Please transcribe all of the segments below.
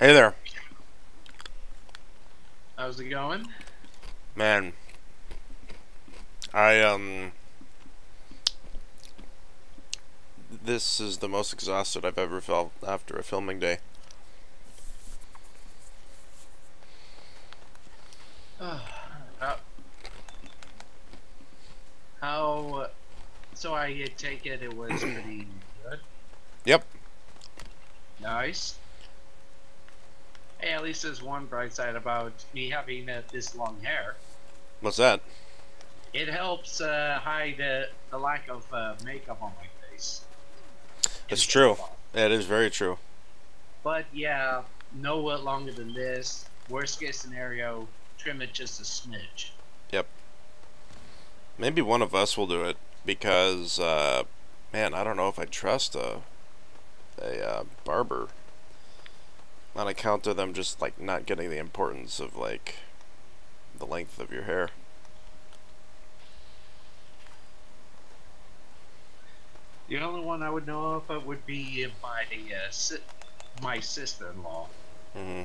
Hey there, How's it going? man. I this is the most exhausted I've ever felt after a filming day. how, how, so I take it was pretty good. Yep. Nice. Hey, at least there's one bright side about me having this long hair. What's that? It helps hide the lack of makeup on my face It's instead of true. bald. It is very true. But yeah, no longer than this. Worst case scenario, trim it just a smidge. Yep. Maybe one of us will do it because, man, I don't know if I trust a barber on account of them just like not getting the importance of like the length of your hair. The only one I would know of would be my sister-in-law. Hmm.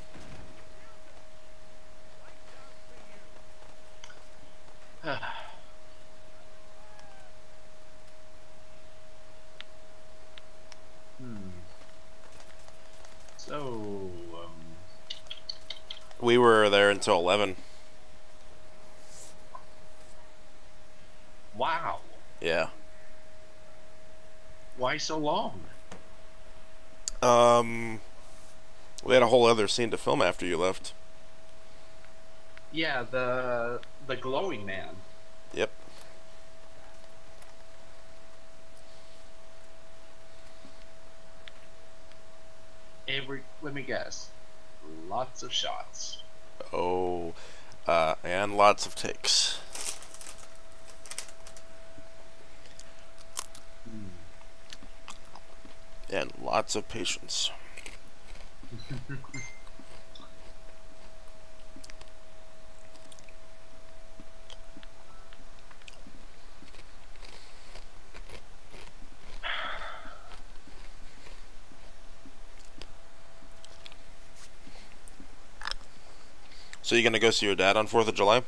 Hmm. So, We were there until 11. wow. Yeah. Why so long? Um, we had a whole other scene to film after you left. Yeah, the glowing man. Yep. Let me guess. Lots of shots. Oh, and lots of takes. Hmm. And lots of patience. So you gonna go see your dad on 4th of July?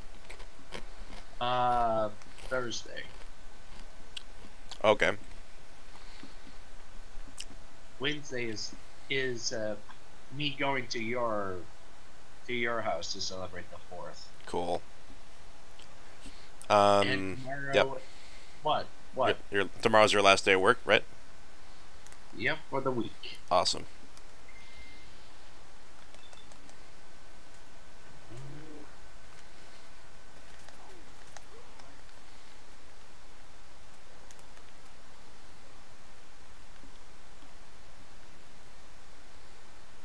uh, Thursday. Okay. Wednesday is me going to your house to celebrate the fourth. Cool. And Yep. tomorrow, what? What? Tomorrow's your last day of work, right? Yep, for the week. Awesome.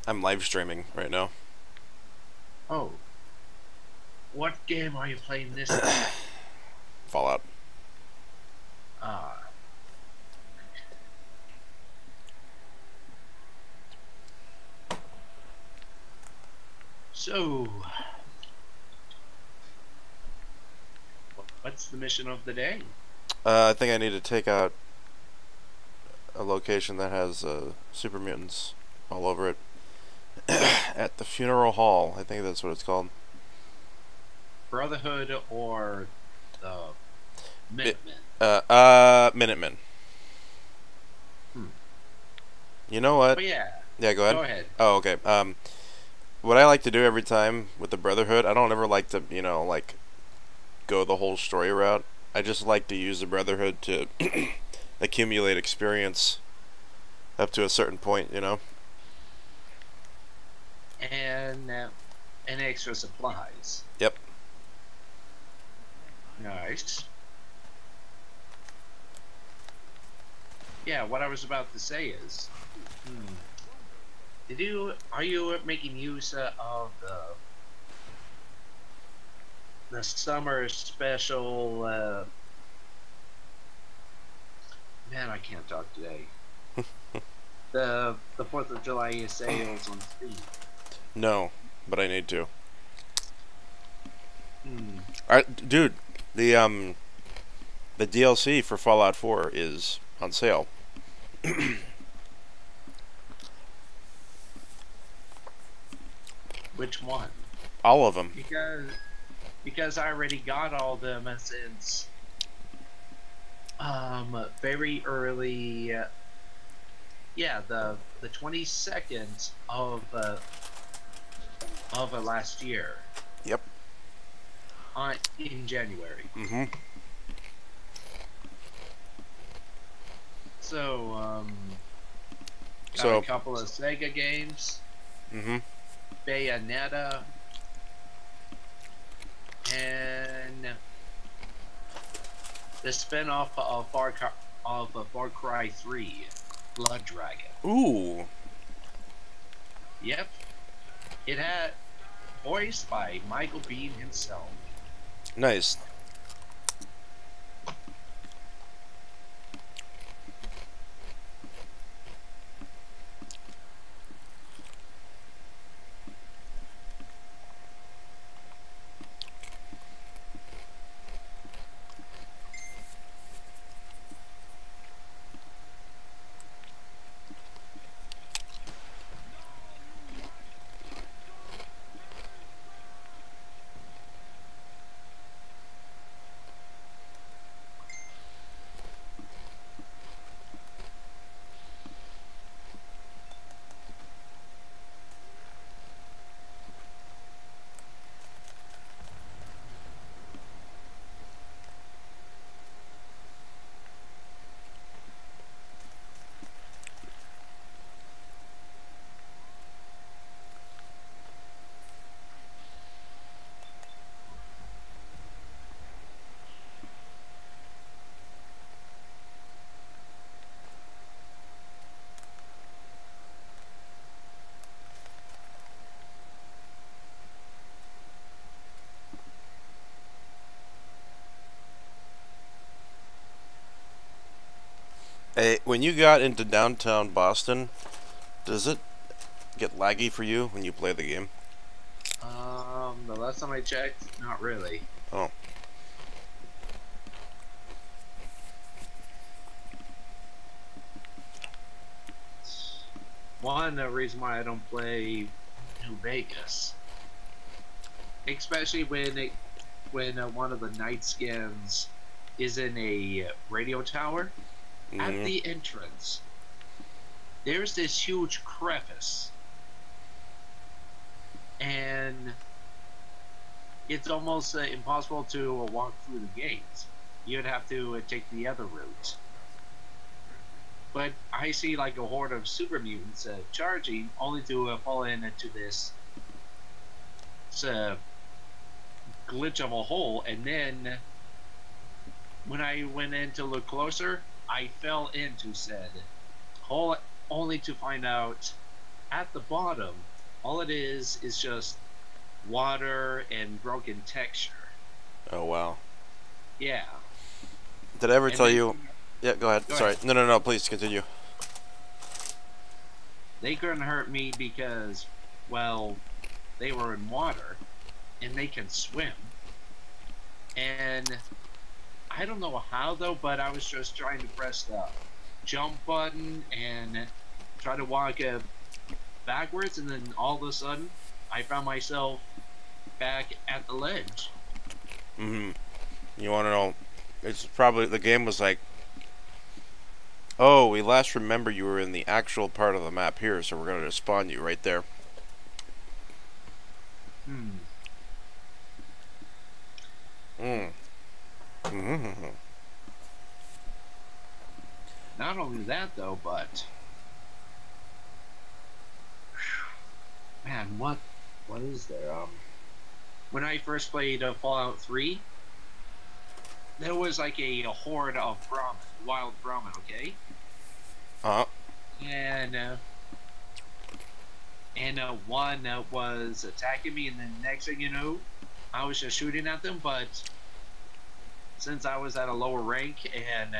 I'm live streaming right now. Oh, what game are you playing this time? Fallout. Ah, so what's the mission of the day? I think I need to take out a location that has super mutants all over it at the funeral hall. I think that's what it's called. Brotherhood or the It, Minutemen? Minutemen. Hmm. You know what? But yeah, Yeah, go ahead. go ahead. Oh, okay. What I like to do every time with the Brotherhood, I don't ever like to, like go the whole story route. I just like to use the Brotherhood to accumulate experience up to a certain point. And extra supplies. Yep. Nice. Yeah, what I was about to say is, hmm, are you making use of the summer special? Man, I can't talk today. The Fourth of July sales on Steam. No, but I need to. Hmm. Dude, the DLC for Fallout 4 is on sale. Which one? All of them. Because I already got all of them since very early. Yeah, the 22nd of last year. Yep. In January. Mm-hmm. So got So. a couple of Sega games. Mm-hmm. Bayonetta. And the spin-off of Far Cry 3, Blood Dragon. Ooh. Yep. It had voiced by Michael Biehn himself. Nice. Hey, when you got into downtown Boston, does it get laggy for you when you play the game? The last time I checked, not really. Oh. One reason why I don't play New Vegas, especially when one of the night skins is in a radio tower. At Mm-hmm. the entrance, there's this huge crevice, and it's almost impossible to walk through the gates. You'd have to take the other route. But I see like a horde of super mutants charging, only to fall into this glitch of a hole, and then when I went in to look closer, I fell into said hole, only to find out at the bottom, all it is just water and broken texture. Oh, wow. Yeah. Did I ever And tell they, you... Yeah, go ahead. Go Sorry. ahead. No, please continue. They couldn't hurt me because, well, they were in water and they can swim. And I don't know how though, but I was just trying to press the jump button and try to walk backwards, and then all of a sudden I found myself back at the ledge. Mm-hmm. You want to know... It's probably... The game was like... Oh, we last remember you were in the actual part of the map here, so we're going to spawn you right there. Hmm. Mm. Mm-hmm. Not only that though, but man, what is there? When I first played Fallout 3, there was like a horde of Brahmin, wild Brahmin, okay? Uh-huh. And one was attacking me, and then next thing you know, I was just shooting at them. But since I was at a lower rank and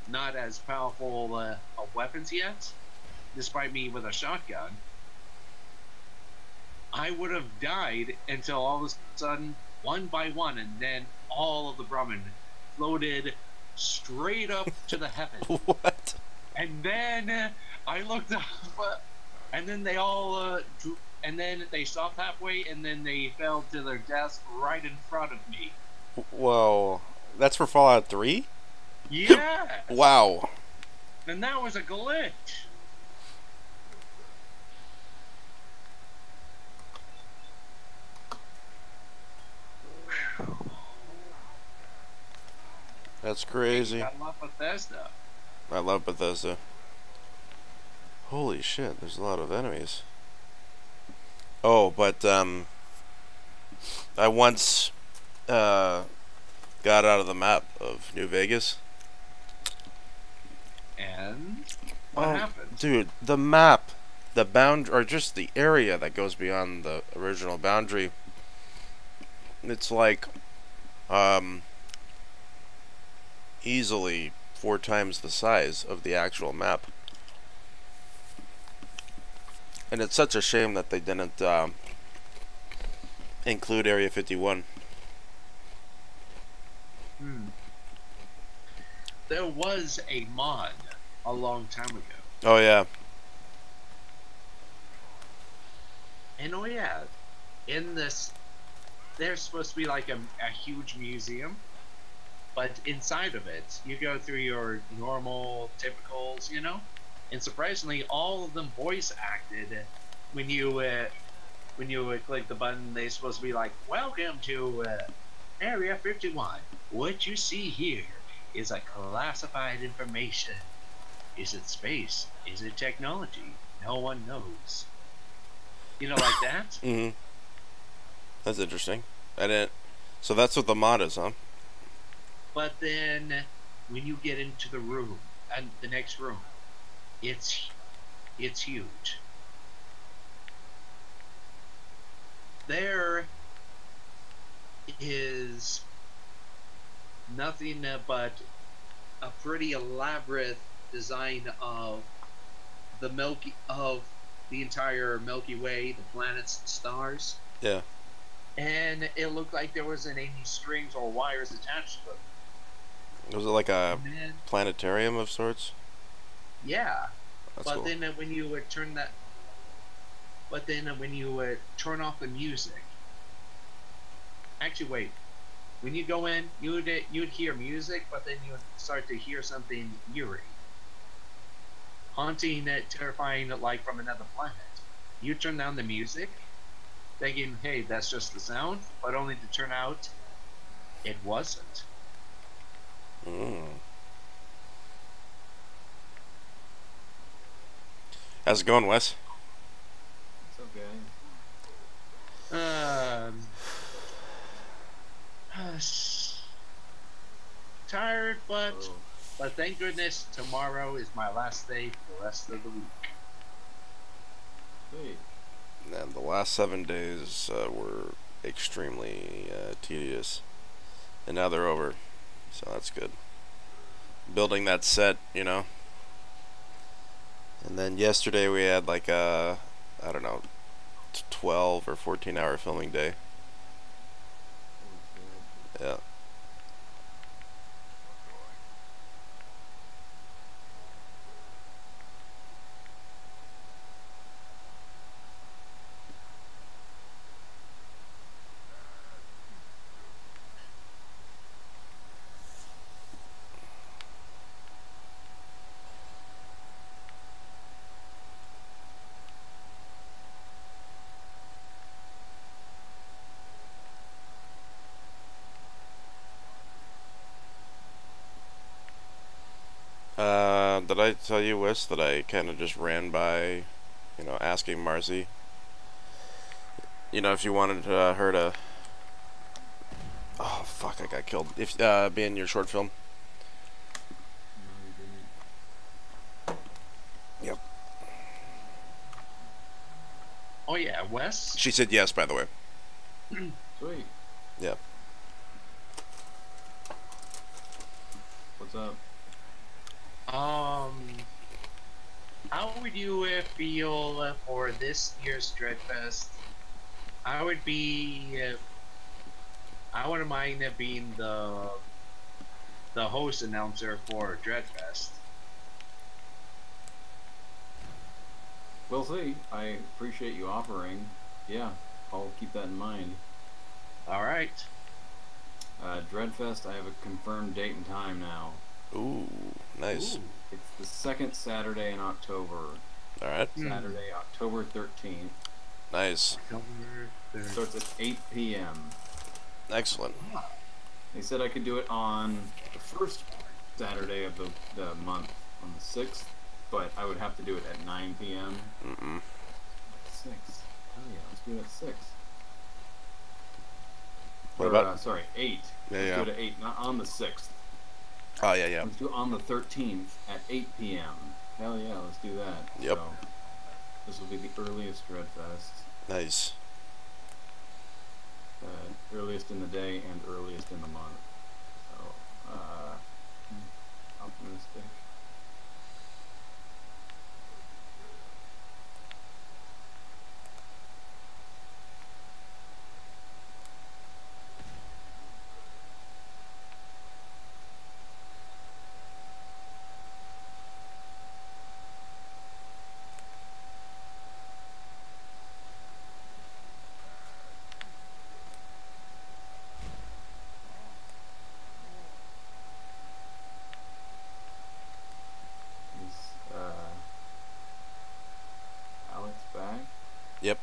not as powerful of weapons yet, despite me with a shotgun, I would have died until all of a sudden, one by one, and then all of the Brahmin floated straight up to the heavens. What? And then I looked up, and then they all, and then they stopped halfway, and then they fell to their deaths right in front of me. Whoa, that's for Fallout 3? Yes, Wow. and that was a glitch. That's Hey, crazy. I love Bethesda. I love Bethesda. Holy shit, there's a lot of enemies. Oh, but I once got out of the map of New Vegas. And what Oh, happened? dude, the map, the bound, or just the area that goes beyond the original boundary. It's like um easily 4 times the size of the actual map. And it's such a shame that they didn't include Area 51. Hmm. There was a mod a long time ago. Oh yeah. And oh yeah, in this, there's supposed to be like a huge museum, but inside of it, you go through your normal typicals, you know, and surprisingly, all of them voice acted when you click the button. They're supposed to be like, "Welcome to Area 51. What you see here is a classified information. Is it space? Is it technology? No one knows." You know, like that. Mhm. That's interesting. I didn't. So that's what the mod is, huh? But then when you get into the room and the next room, it's it's huge. There is nothing but a pretty elaborate design of the entire Milky Way, the planets and stars. Yeah. And it looked like there wasn't any strings or wires attached to it. Was it like a And then, planetarium of sorts? yeah. That's But cool. then when you would turn that, but then when you would turn off the music, actually wait, when you go in, you'd hear music, but then you would start to hear something eerie, haunting, terrifying, like from another planet. You turn down the music, thinking, "Hey, that's just the sound," but only to turn out it wasn't. Mm. How's it going, Wes? It's okay. Tired, but Oh, thank goodness tomorrow is my last day for the rest of the week. wait. And the last 7 days were extremely tedious, and now they're over, so that's good. Building that set, you know. And then yesterday we had like a, I don't know, 12 or 14 hour filming day. Yeah. Did I tell you, Wes, that I kind of just ran by, asking Marcy, if you wanted her to. Oh fuck! I got killed. If be in your short film. No, you didn't. Yep. Oh yeah, Wes. She said yes, by the way. Sweet. Yep. What's up? How would you feel for this year's Dreadfest? I would be. I wouldn't mind being the host announcer for Dreadfest. We'll see. I appreciate you offering. Yeah, I'll keep that in mind. All right. Dreadfest, I have a confirmed date and time now. Ooh, nice. Ooh. It's the second Saturday in October. All right, Saturday, October 13th. nice, October 3rd. Starts at 8 p.m. excellent. They said I could do it on the first Saturday of the month, on the 6th, but I would have to do it at 9 p.m. Mm-mm. 6. Oh yeah, let's do it at 6. What Or, about? sorry, 8. Yeah, Let's yeah. do it at 8, not on the 6th. Oh yeah, yeah. Let's do it on the 13th at 8 p.m. Hell yeah, let's do that. Yep. So, this will be the earliest Dreadfest. Nice. Earliest in the day and earliest in the month. So, optimistic. Is Alex back? Yep.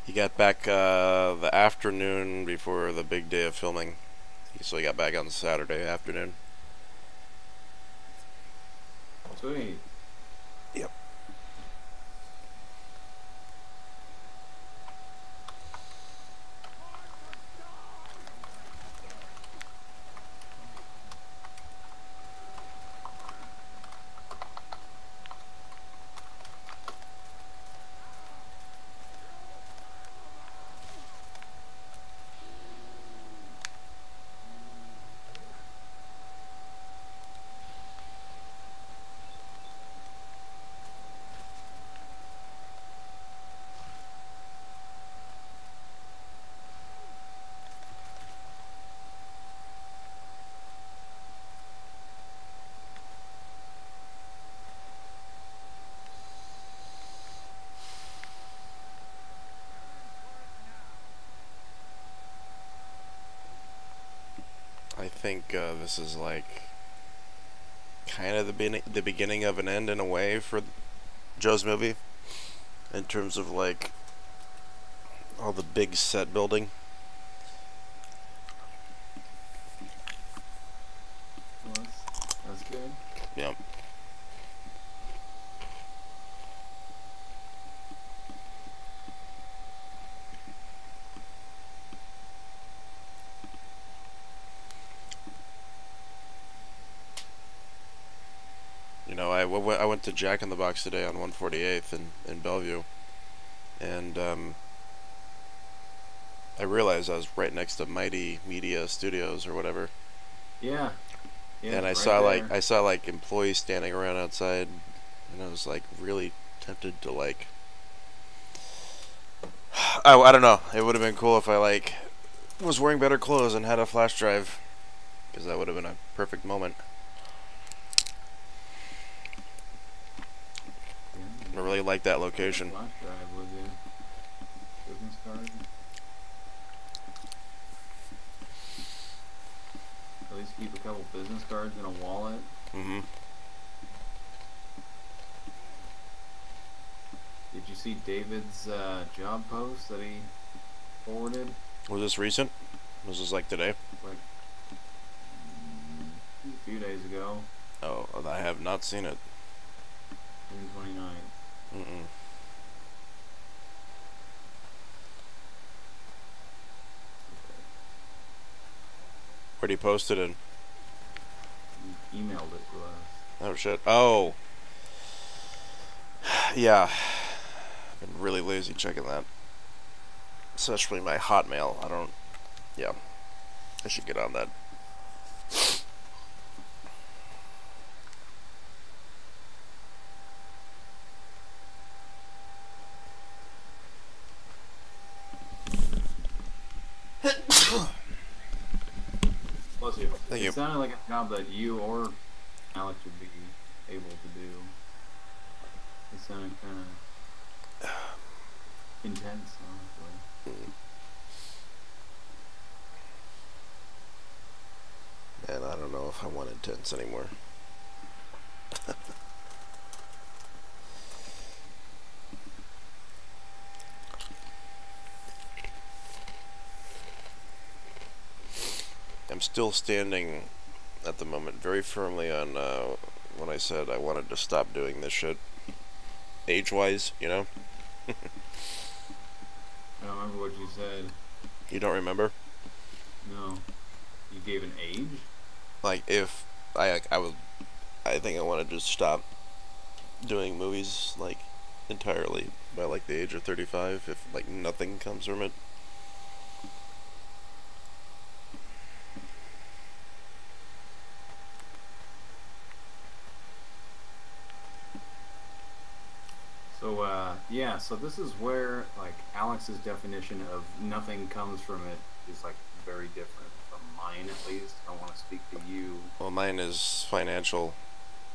He got back the afternoon before the big day of filming. So he got back on Saturday afternoon. Sweet. Yep. I think this is like kind of the beginning of an end in a way for Joe's movie, in terms of like all the big set building. Well, that's good. Yep. You know, I went to Jack in the Box today on 148th in Bellevue, and I realized I was right next to Mighty Media Studios or whatever, Yeah. Yeah. and I right saw there. I saw like employees standing around outside, and I was like really tempted to like. I don't know. It would have been cool if I like was wearing better clothes and had a flash drive, because that would have been a perfect moment. I really like that location. Flash drive with you. Business card. At least keep a couple business cards in a wallet. Mm-hmm. Did you see David's job post that he forwarded? Was this recent? Was this like today? Like a few days ago, Oh, I have not seen it. June 29th. Mm-mm. Where'd he post it in? He emailed it to us. Oh shit. Oh. Yeah. I've been really lazy checking that. Especially my Hotmail. I don't. Yeah. I should get on that. Bless you. Thank It you. sounded like a job that you or Alex would be able to do. It sounded kind of intense, honestly. And I don't know if I want intense anymore. I'm still standing at the moment very firmly on when I said I wanted to stop doing this shit. Age-wise, you know? I don't remember what you said. You don't remember? No. You gave an age? Like, if I think I want to just stop doing movies, like, entirely by, like, the age of 35, if, like, nothing comes from it. So, yeah, so this is where, like, Alex's definition of nothing comes from it is, like, very different from mine, at least. I want to speak to you. Well, mine is financial,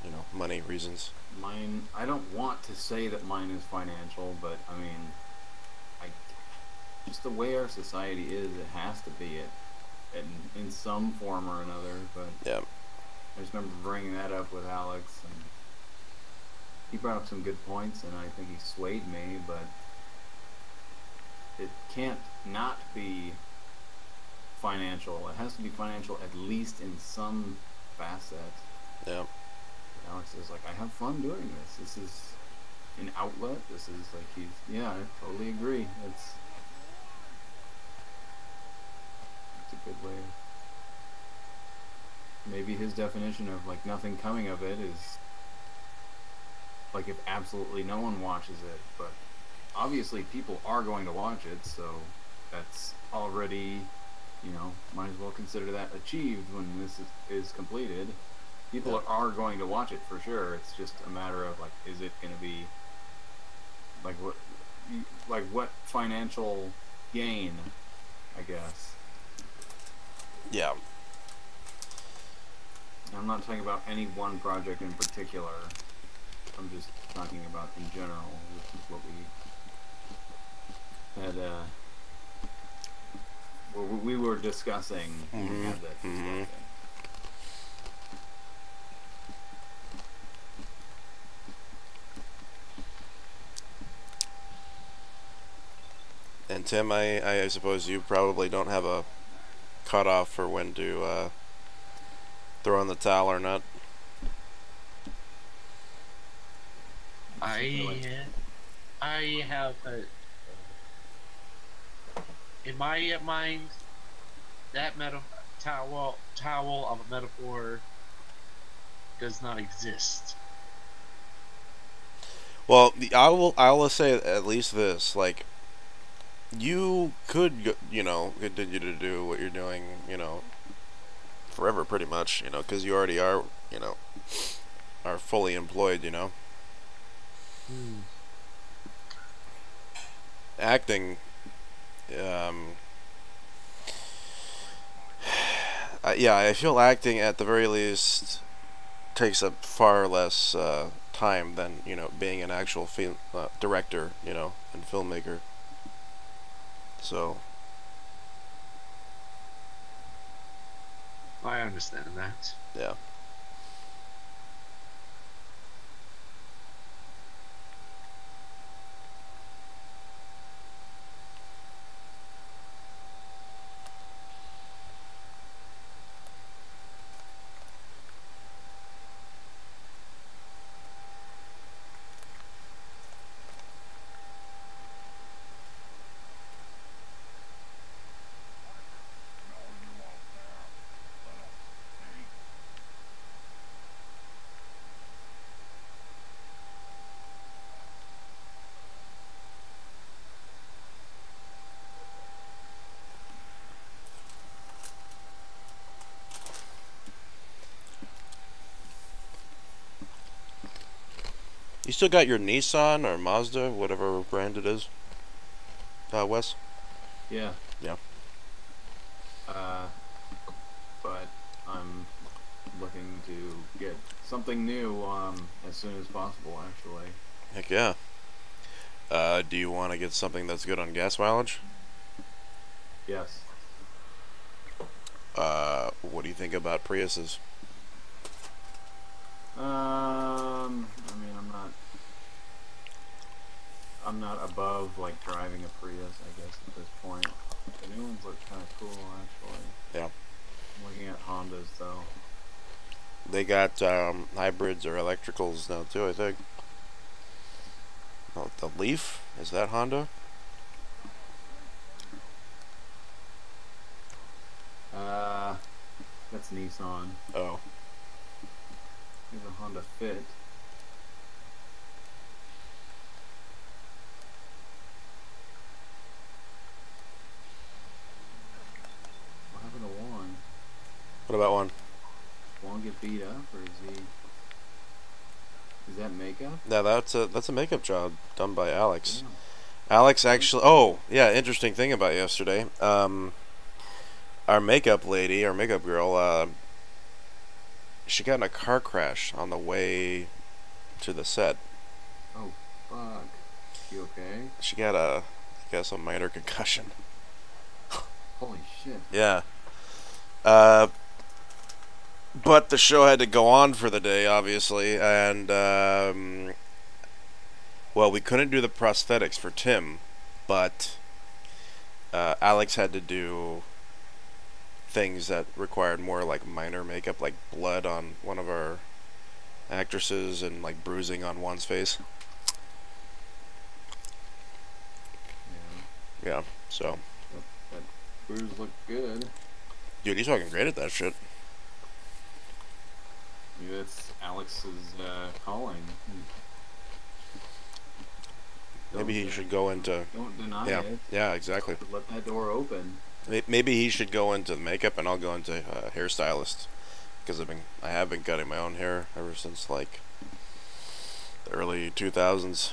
you know, money reasons. Mine, I don't want to say that mine is financial, but, I mean, just the way our society is, it has to be it. In some form or another, but Yeah. I just remember bringing that up with Alex, and he brought up some good points, and I think he swayed me, but it can't not be financial. It has to be financial at least in some facet. Yeah. Alex is like, I have fun doing this. This is an outlet. This is like, yeah, I totally agree. It's a good way. Maybe his definition of like nothing coming of it is like if absolutely no one watches it, but obviously people are going to watch it, so that's already, you know, might as well consider that achieved when this is completed. People are going to watch it for sure. It's just a matter of like, is it going to be like what financial gain, I guess. Yeah. I'm not talking about any one project in particular. I'm just talking about in general. This is what we had, what we were discussing when we had that discussion. And Tim, I suppose you probably don't have a cutoff for when to throw in the towel or not. I have in my mind that towel of a metaphor does not exist. Well, I will say at least this, like, you could, you know, continue to do what you're doing, you know, forever pretty much, you know, because you already are, you know, are fully employed, you know. Acting, yeah, I feel acting at the very least takes up far less time than, you know, being an actual film director, you know, and filmmaker. So I understand that. yeah. You still got your Nissan or Mazda, whatever brand it is, Wes? Yeah. Yeah. But I'm looking to get something new as soon as possible, actually. Heck yeah. Do you want to get something that's good on gas mileage? Yes. What do you think about Priuses? I mean, I'm not above like driving a Prius, I guess, at this point. The new ones look kind of cool, actually. Yeah. I'm looking at Hondas, though. They got hybrids or electricals now too, I think. Oh, the Leaf? Is that Honda? That's Nissan. Oh. Here's a Honda Fit. What happened to Juan? What about one? Juan get beat up, or is he? Is that makeup? Yeah, that's a makeup job done by Alex. Yeah. Alex actually. Oh, yeah. Interesting thing about yesterday. Our makeup lady, our makeup girl, she got in a car crash on the way to the set. Oh, fuck. You okay? She got I guess, a minor concussion. Holy shit. Yeah. But the show had to go on for the day, obviously, and well, we couldn't do the prosthetics for Tim, but Alex had to do things that required more like minor makeup, like blood on one of our actresses and like bruising on one's face. Yeah. Yeah, so That bruise looked good. dude, he's fucking great at that shit. Maybe that's Alex's calling. Maybe he should go into Don't deny yeah, it. yeah, exactly. Let that door open. Maybe he should go into makeup and I'll go into hairstylist, because I have been cutting my own hair ever since like the early 2000s.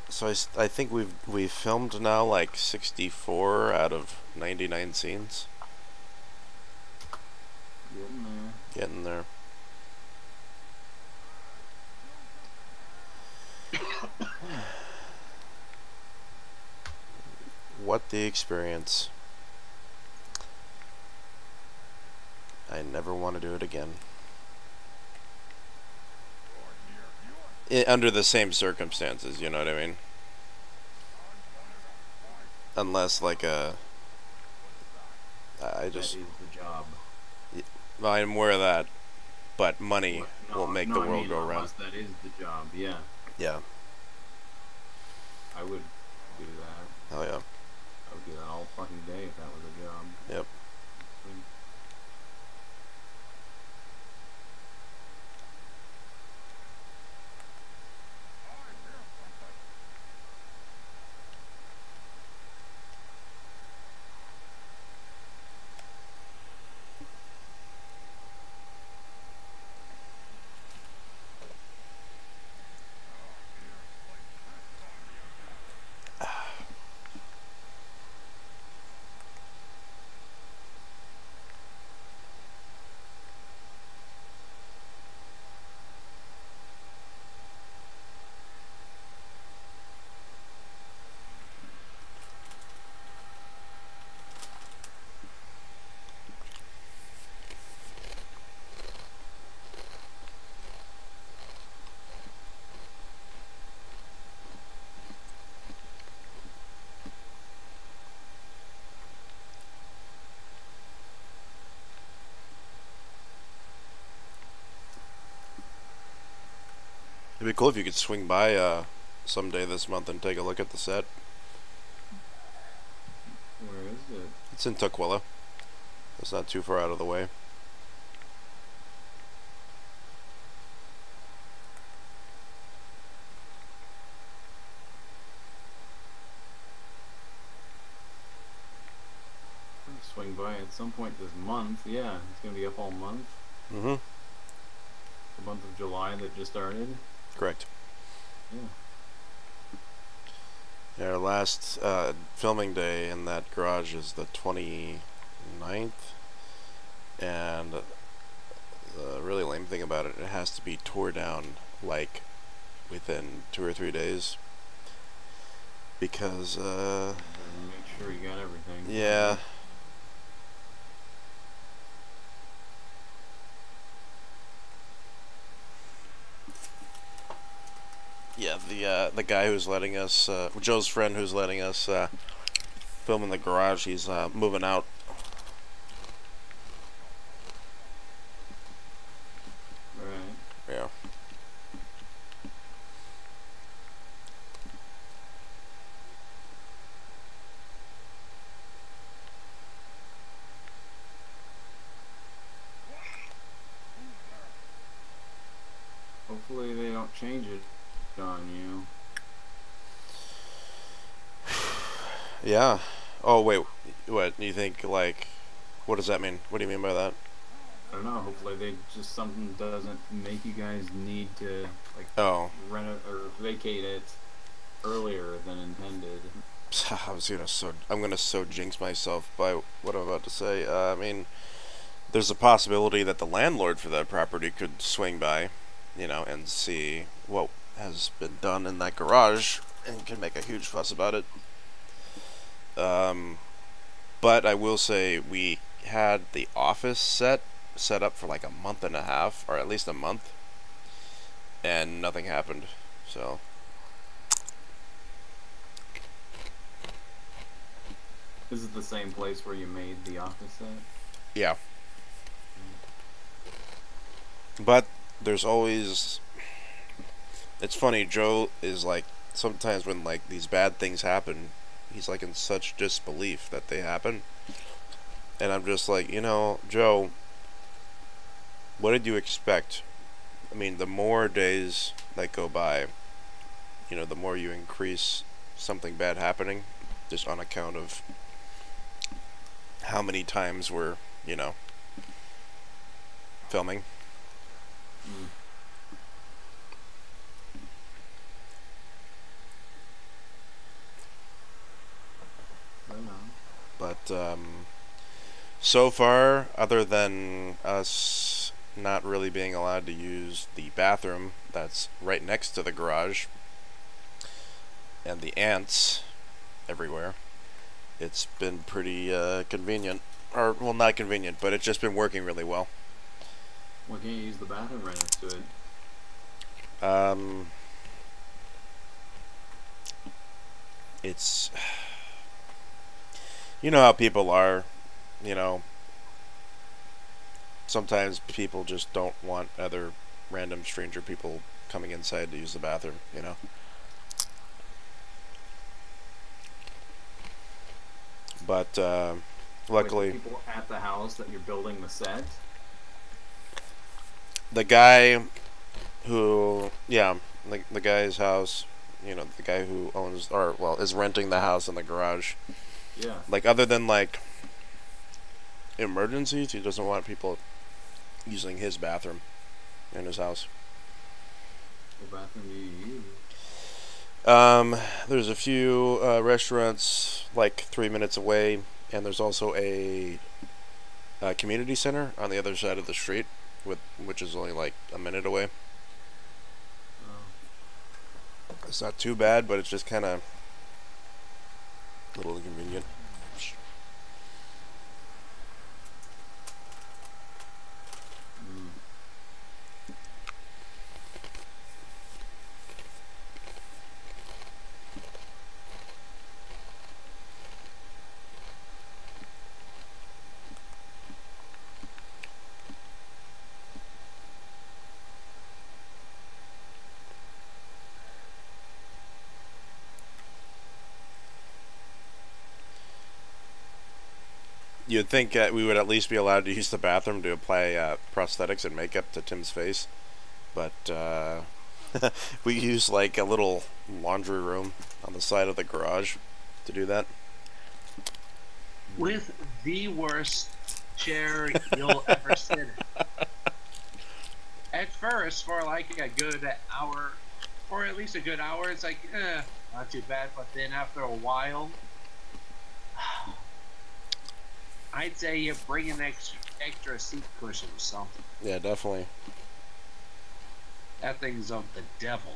So I think we've filmed now like 64 out of 99 scenes. Getting there. Getting there. What the experience. I never want to do it again. Under the same circumstances, you know what I mean? Unless like I just That is the job. I'm aware of that, but money No, will make no, the I world mean, go round. unless that is the job, yeah. Yeah. I would do that. Oh yeah. I would do that all fucking day if that was a job. Yep. It'd be cool if you could swing by someday this month and take a look at the set. Where is it? It's in Tukwila. It's not too far out of the way. I'll swing by at some point this month. Yeah, it's gonna be up all month. Mm-hmm. The month of July that just started. Correct. Yeah. Yeah, our last filming day in that garage is the 29th. And the really lame thing about it, it has to be tore down like within 2 or 3 days. Because, Better make sure you got everything. yeah. Yeah, the guy who's letting us, Joe's friend who's letting us film in the garage, he's moving out. Right. Yeah. Hopefully they don't change it on you. Yeah. Oh, wait. What? You think, like, what does that mean? What do you mean by that? I don't know. Hopefully they just something doesn't make you guys need to like Oh. rent it or vacate it earlier than intended. I'm gonna so jinx myself by what I'm about to say. I mean, there's a possibility that the landlord for that property could swing by, you know, and see what has been done in that garage and can make a huge fuss about it. But I will say we had the office set up for like a month and a half, or at least a month, and nothing happened. So This is the same place where you made the office set? yeah. But there's always, it's funny, Joe is like, sometimes when like these bad things happen, he's like in such disbelief that they happen. And I'm just like, you know, Joe, what did you expect? I mean, the more days that go by, you know, the more you increase something bad happening, just on account of how many times we're, you know, filming. Mm. Right on. But so far, other than us not really being allowed to use the bathroom that's right next to the garage and the ants everywhere, it's been pretty convenient. Or, well, not convenient, but it's just been working really well. Why can't you use the bathroom right next to it? It's, you know how people are, you know, sometimes people just don't want other random stranger people coming inside to use the bathroom, you know. But luckily, Like the people at the house that you're building the set. the guy who, yeah, like the guy's house, you know, the guy who owns, or well, is renting the house in the garage. Yeah. Like, other than like emergencies, he doesn't want people using his bathroom in his house. What bathroom do you use? There's a few restaurants like 3 minutes away, and there's also a community center on the other side of the street, which is only like a minute away. Oh. It's not too bad, but it's just kind of a little inconvenient. Mm. You'd think we would at least be allowed to use the bathroom to apply prosthetics and makeup to Tim's face, but we use like a little laundry room on the side of the garage to do that. With the worst chair you'll ever sit in. At first, for like a good hour, or at least a good hour, it's like, not too bad. But then after a while, I'd say you bring an extra seat cushion or something. Yeah, definitely. That thing's of the devil.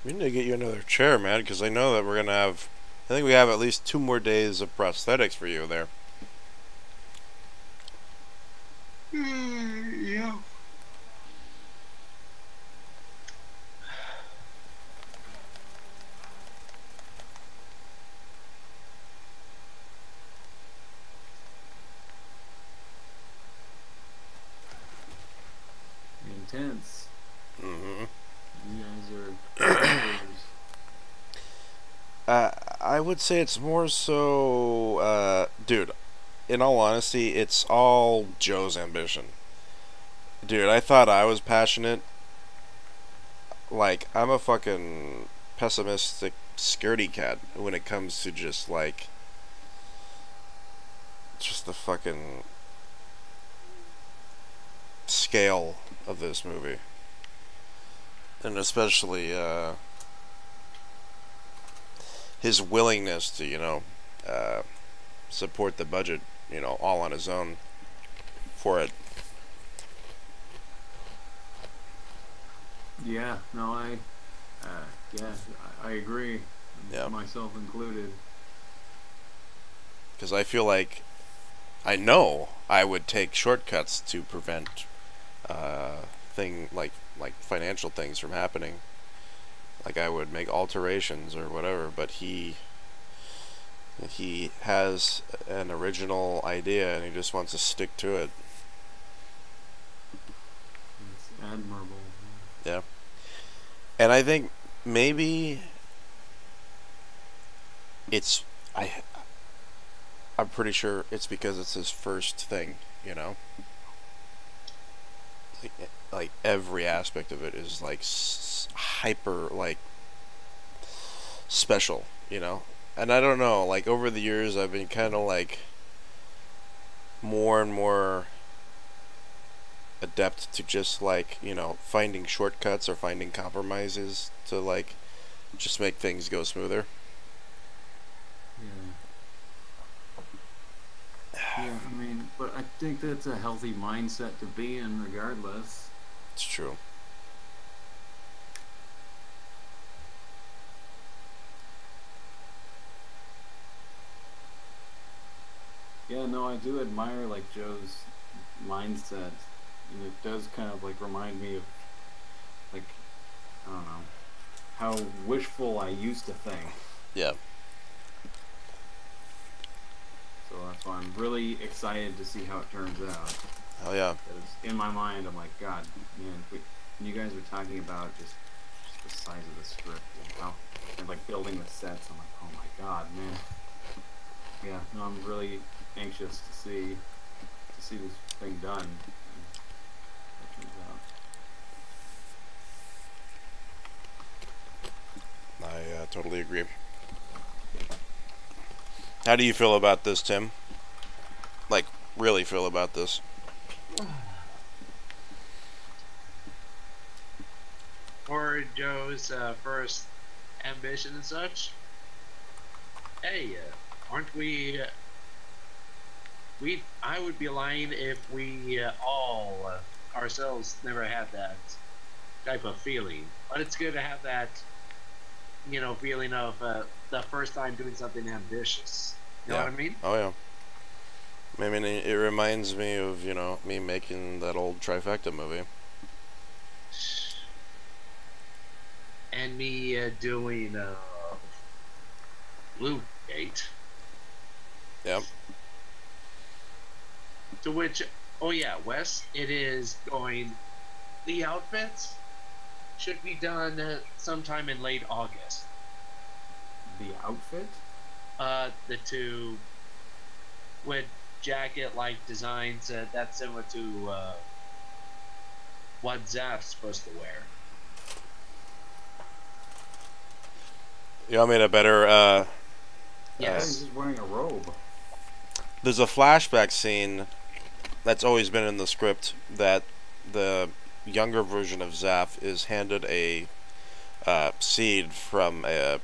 We need to get you another chair, man, because I know that we're gonna have. I think we have at least 2 more days of prosthetics for you there. Yeah. Intense. Mm-hmm. You guys are. I would say it's more so, dude. In all honesty, it's all Joe's ambition. Dude, I thought I was passionate. Like, I'm a fucking pessimistic scaredy cat when it comes to just like, just the fucking scale of this movie, and especially his willingness to, support the budget, all on his own for it. Yeah, no, yeah, I agree. Yeah. Myself included. Because I feel like, I know I would take shortcuts to prevent like financial things from happening. Like I would make alterations or whatever, but he has an original idea and he just wants to stick to it. It's admirable. Yeah. And I think maybe it's I'm pretty sure it's because it's his first thing, like every aspect of it is like hyper like special, and I don't know, like over the years I've been kind of like more and more adept to just like finding shortcuts or finding compromises to like just make things go smoother. Yeah, I mean, but I think that's a healthy mindset to be in regardless. It's true. Yeah, no, I do admire like Joe's mindset. And it does kind of like remind me of like, I don't know, how wishful I used to think. Yeah. So that's why I'm really excited to see how it turns out. Oh yeah. Because in my mind, I'm like, God, man, when you guys were talking about just the size of the script and how, and like building the sets, I'm like, oh my God, man. Yeah, no, I'm really anxious to see this thing done. And how it turns out. I totally agree. How do you feel about this, Tim? Like, really feel about this? For Joe's first ambition and such, hey, aren't we? I would be lying if we all ourselves never had that type of feeling. But it's good to have that, feeling of the first time doing something ambitious. You know what I mean? Oh yeah. I mean, it reminds me of me making that old Trifecta movie. And me doing Blue Gate. Yep. To which, oh yeah, Wes, it is going. The outfits should be done sometime in late August. The outfit? The two with jacket-like designs that's similar to what Zaph's supposed to wear. You want me to better, Yeah, Yes. he's just wearing a robe. there's a flashback scene that's always been in the script that the younger version of Zaph is handed a seed from a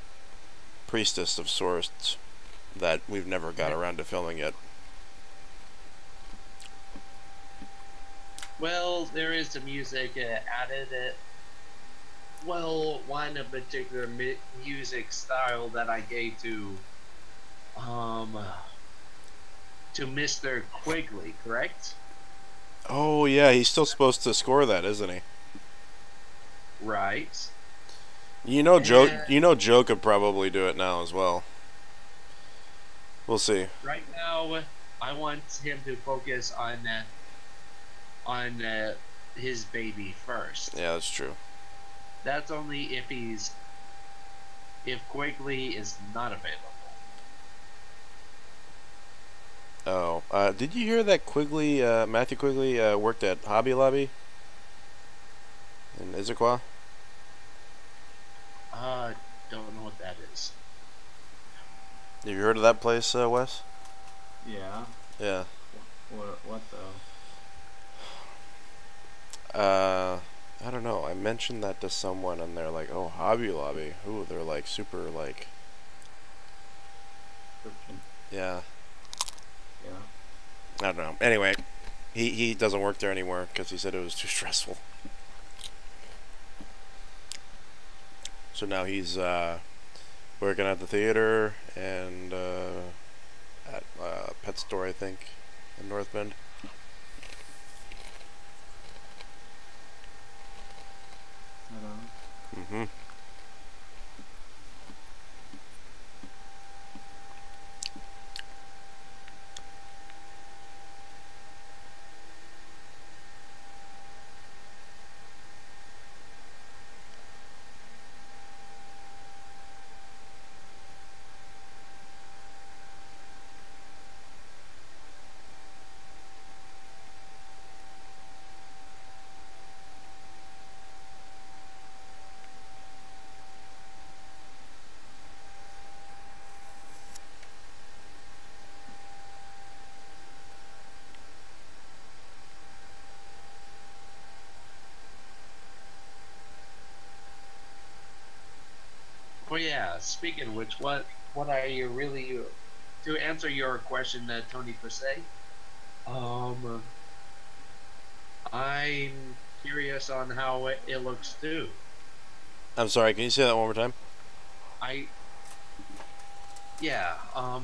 priestess of sorts that we've never got around to filming yet. Well, there is some music added. Well, one in particular music style that I gave to Mr. Quigley, correct? Oh yeah, he's still supposed to score that, isn't he? Right. You know, Joe. Yeah. You know, Joe could probably do it now as well. We'll see. Right now, I want him to focus on his baby first. Yeah, that's true. That's only if Quigley is not available. Oh, did you hear that Quigley, Matthew Quigley, worked at Hobby Lobby in Issaquah? Don't know what that is. Have you heard of that place, Wes? Yeah. Yeah. What though? I don't know. I mentioned that to someone, and they're like, "Oh, Hobby Lobby." Ooh, they're like super, like, yeah. Yeah. I don't know. Anyway, he doesn't work there anymore because he said it was too stressful. So now he's working at the theater and at Pet Store, I think, in North Bend. I don't know. Mm-hmm. Well, yeah. Speaking of which, what are you really to answer your question, Tony per se? I'm curious on how it looks too. I'm sorry. Can you say that one more time? Yeah.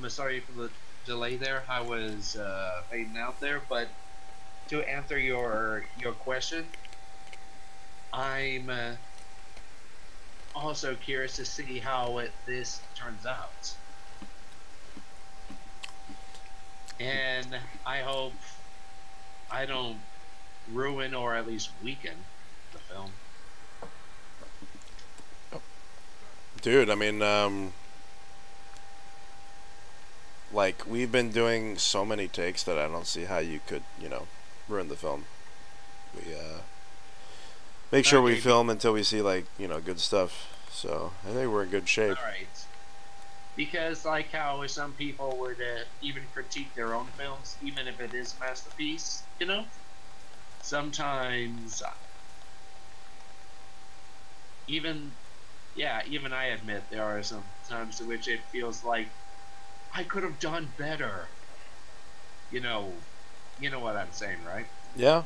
Sorry for the delay there. I was fading out there, but to answer your question, I'm also curious to see how this turns out. And I hope I don't ruin or at least weaken the film. Dude, I mean, like, we've been doing so many takes that I don't see how you could, you know, ruin the film. We, make sure we Okay. film until we see, like, you know, good stuff. So, I think we're in good shape. Alright. Because, like how some people would even critique their own films, even if it is a masterpiece, you know? Sometimes, even I admit there are some times to which it feels like I could have done better. You know what I'm saying, right? Yeah?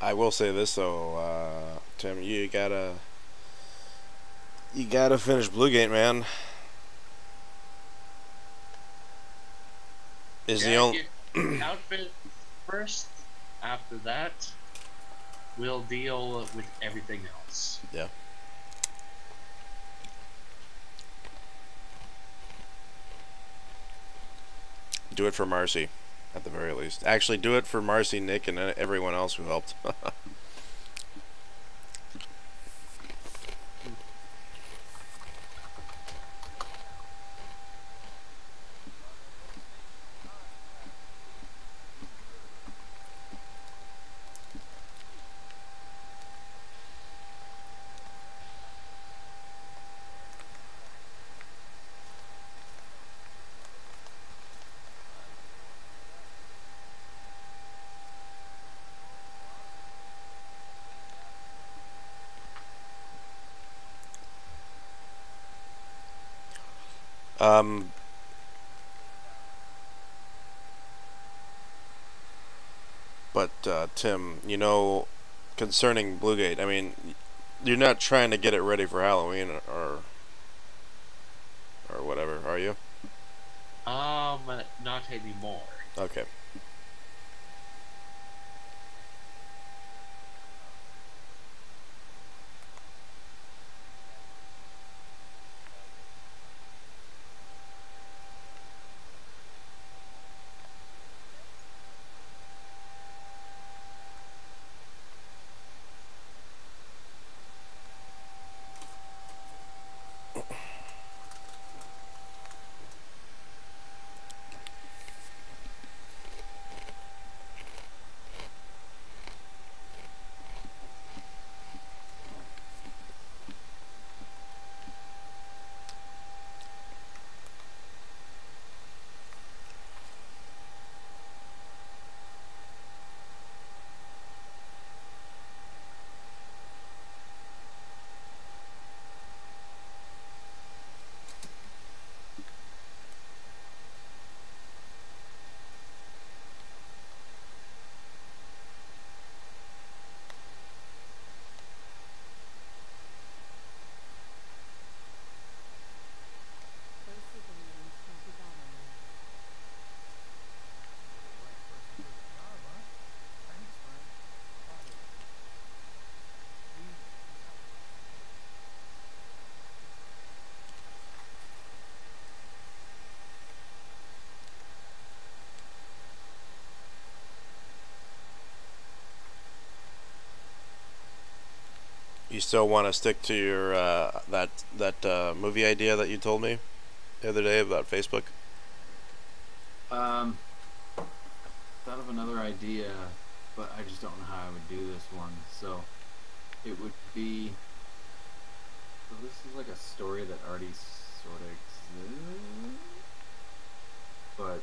I will say this, though, Tim, you gotta finish Bluegate, man. Is the only... Get outfit first. After that, we'll deal with everything else. Yeah. Do it for Marcy, at the very least. Actually, do it for Marcy, Nick, and everyone else who helped. Um, but Tim, you know, concerning Bluegate, I mean, you're not trying to get it ready for Halloween or whatever, are you? Not anymore. Okay. You still want to stick to your that movie idea that you told me the other day about Facebook? Um, Thought of another idea, but I just don't know how I would do this one. So it would be. So this is like a story that already sort of exists, but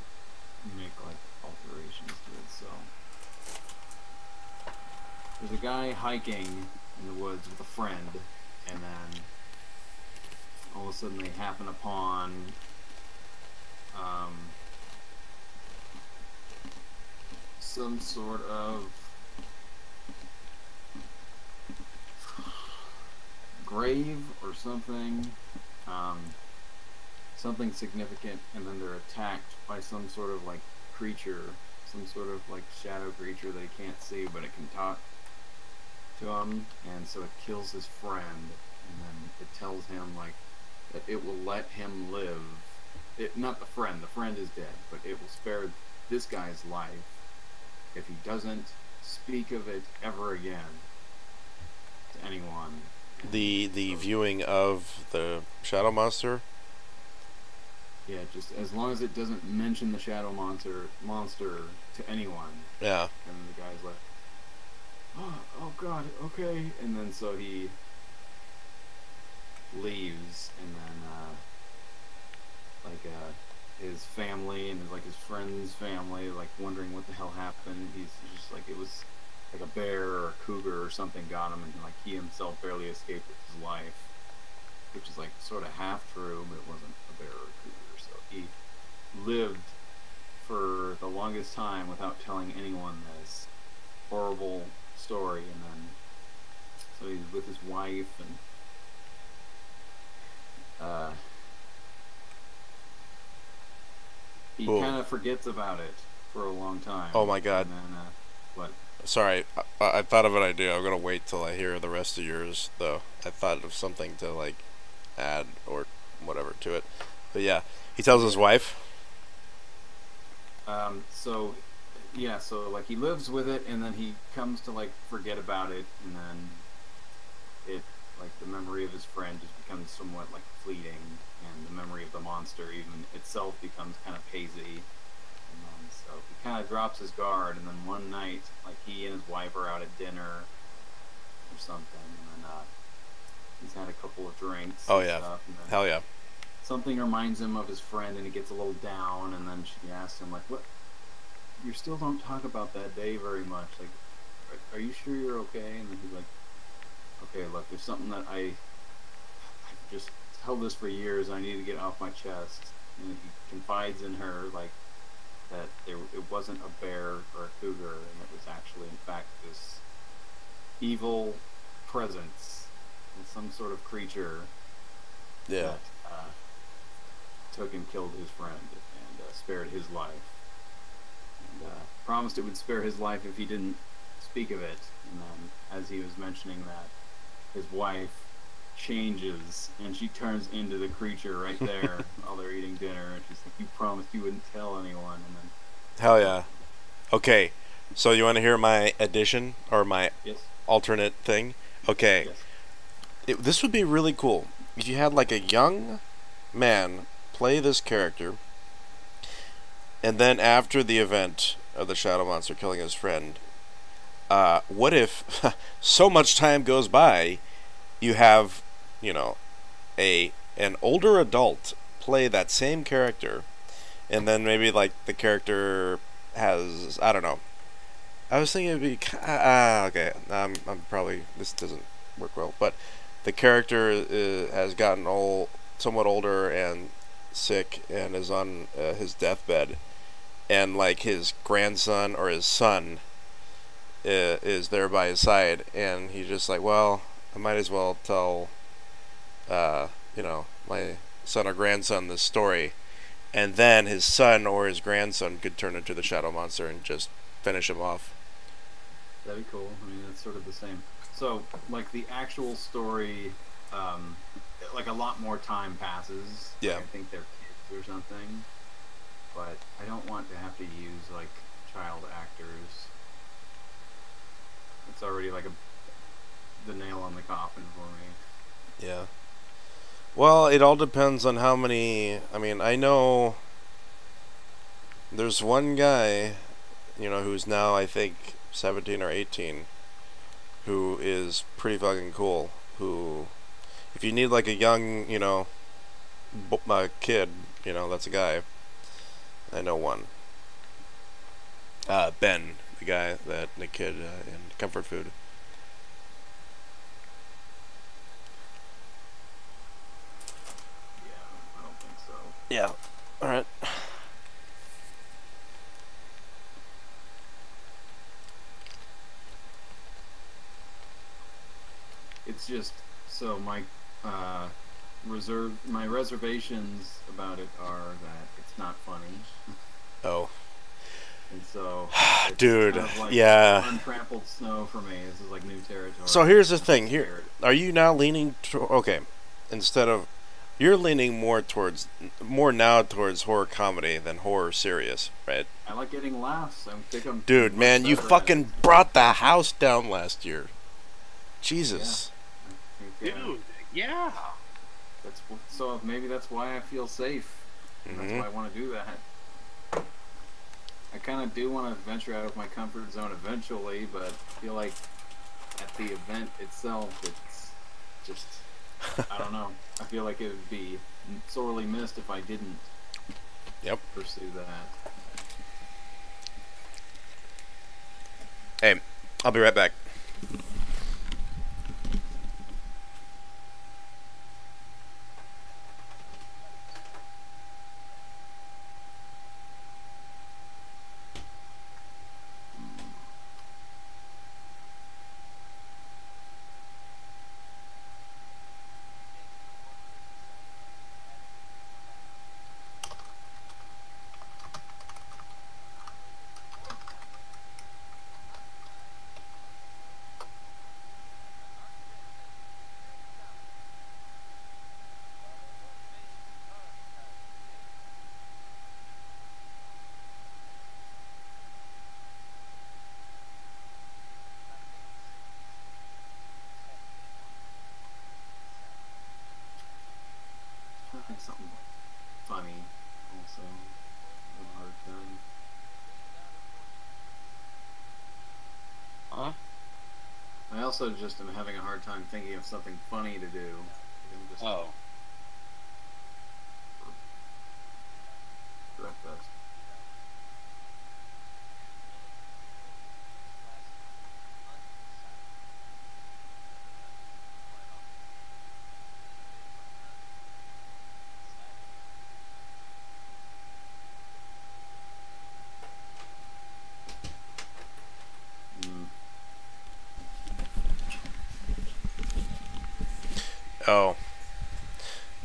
make like alterations to it. So there's a guy hiking in the woods with a friend, and then all of a sudden they happen upon some sort of grave or something, something significant, and then they're attacked by some sort of like creature, some sort of like shadow creature that he can't see, but it can talk to him, and so it kills his friend, and then it tells him like that it will let him live. It, not the friend is dead, but it will spare this guy's life if he doesn't speak of it ever again to anyone. The viewing of the shadow monster. Yeah, just as long as it doesn't mention the shadow monster to anyone. Yeah. And the guy's like, oh god, okay. And then so he leaves, and then his family and his friend's family, like wondering what the hell happened. He's just like, it was like a bear or a cougar or something got him, and like he himself barely escaped with his life, which is like sort of half true, but it wasn't a bear or a cougar. So he lived for the longest time without telling anyone this horrible story, and then so he's with his wife, and he Cool. kind of forgets about it for a long time. Oh my god. And then, what? Sorry, I thought of an idea. I'm gonna wait till I hear the rest of yours, though. I thought of something to like add or whatever to it. But yeah, he tells his wife. So yeah, so like he lives with it, and then he comes to like forget about it, and then it, like, the memory of his friend just becomes somewhat like fleeting, and the memory of the monster even itself becomes kind of hazy. And then so he kind of drops his guard, and then one night, like, he and his wife are out at dinner or something, and then he's had a couple of drinks. Oh and yeah, stuff, and then hell yeah. something reminds him of his friend, and he gets a little down, and then she asks him like, "What? You still don't talk about that day very much. Like, are you sure you're okay?" And then he's like, "Okay, look, there's something that I just held this for years, and I need to get it off my chest. And he confides in her, like, that it wasn't a bear or a cougar, and it was actually, in fact, this evil presence, some sort of creature Yeah. that took and killed his friend and spared his life. And promised it would spare his life if he didn't speak of it. And then, as he was mentioning that, his wife changes and she turns into the creature right there while they're eating dinner, and she's like, "You promised you wouldn't tell anyone." And then, Hell yeah. Okay, so you want to hear my addition or my yes, alternate thing? Okay, yes, this would be really cool if you had like a young man play this character, and then after the event of the shadow monster killing his friend, what if so much time goes by, you have, you know, an older adult play that same character, and then maybe like the character has, I don't know. I was thinking it'd be okay. I'm probably, this doesn't work well, but the character has gotten somewhat older and sick, and is on his deathbed, and like his grandson or his son is there by his side, and he's just like, well, I might as well tell, my son or grandson this story, and then his son or his grandson could turn into the shadow monster and just finish him off. that'd be cool. I mean, it's sort of the same. So, like, the actual story, like, a lot more time passes. Yeah. Like, I think they're kids or something. But I don't want to have to use, like, child actors. It's already, like, the nail on the coffin for me. Yeah. Well, it all depends on how many. I mean, I know there's one guy, who's now, I think, 17 or 18, who is pretty fucking cool. Who, if you need like a young, kid, that's a guy. I know one. Ben, the kid in Comfort Food. Yeah, I don't think so. Yeah. All right. It's just, so my reservations about it are that it's not funny, Oh, and so it's dude. kind of like Yeah. untrampled snow for me. This is like new territory. So here's the I'm thing. scared. Are you now leaning? Okay, instead of, you're leaning more now towards horror comedy than horror serious, right? I like getting laughs. I think I'm Dude, much man, you better at fucking brought the house down last year. Jesus. it. I think, Dude, yeah. so maybe that's why I feel safe. And that's Mhm. why I want to do that. I kind of do want to venture out of my comfort zone eventually, but I feel like at the event itself, it's just, I don't know. I feel like it would be sorely missed if I didn't Yep. pursue that. Hey, I'll be right back. I think something funny also. A hard time. Huh? I also just am having a hard time thinking of something funny to do. I'm just Oh. direct best.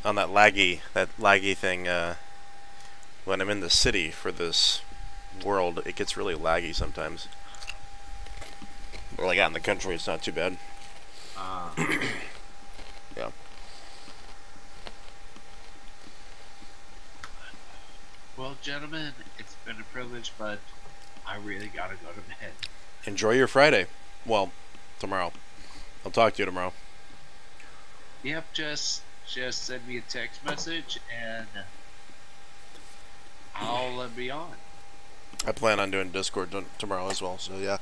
on that laggy thing. When I'm in the city for this world, it gets really laggy sometimes. But like out in the country, it's not too bad. Yeah. Well, gentlemen, it's been a privilege, but I really gotta go to bed. Enjoy your Friday. Well, tomorrow. I'll talk to you tomorrow. Yep, just send me a text message and I'll be on. I plan on doing Discord tomorrow as well, so yeah.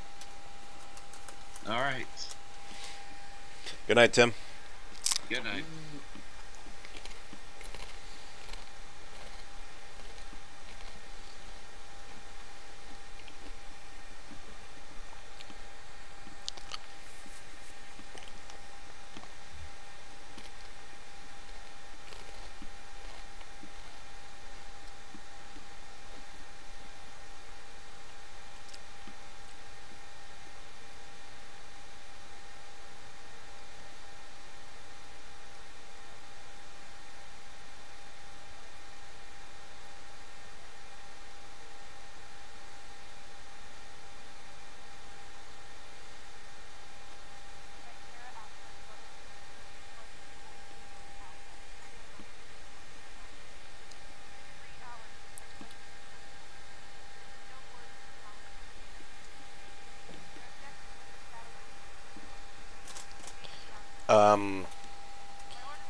All right. Good night, Tim. Good night.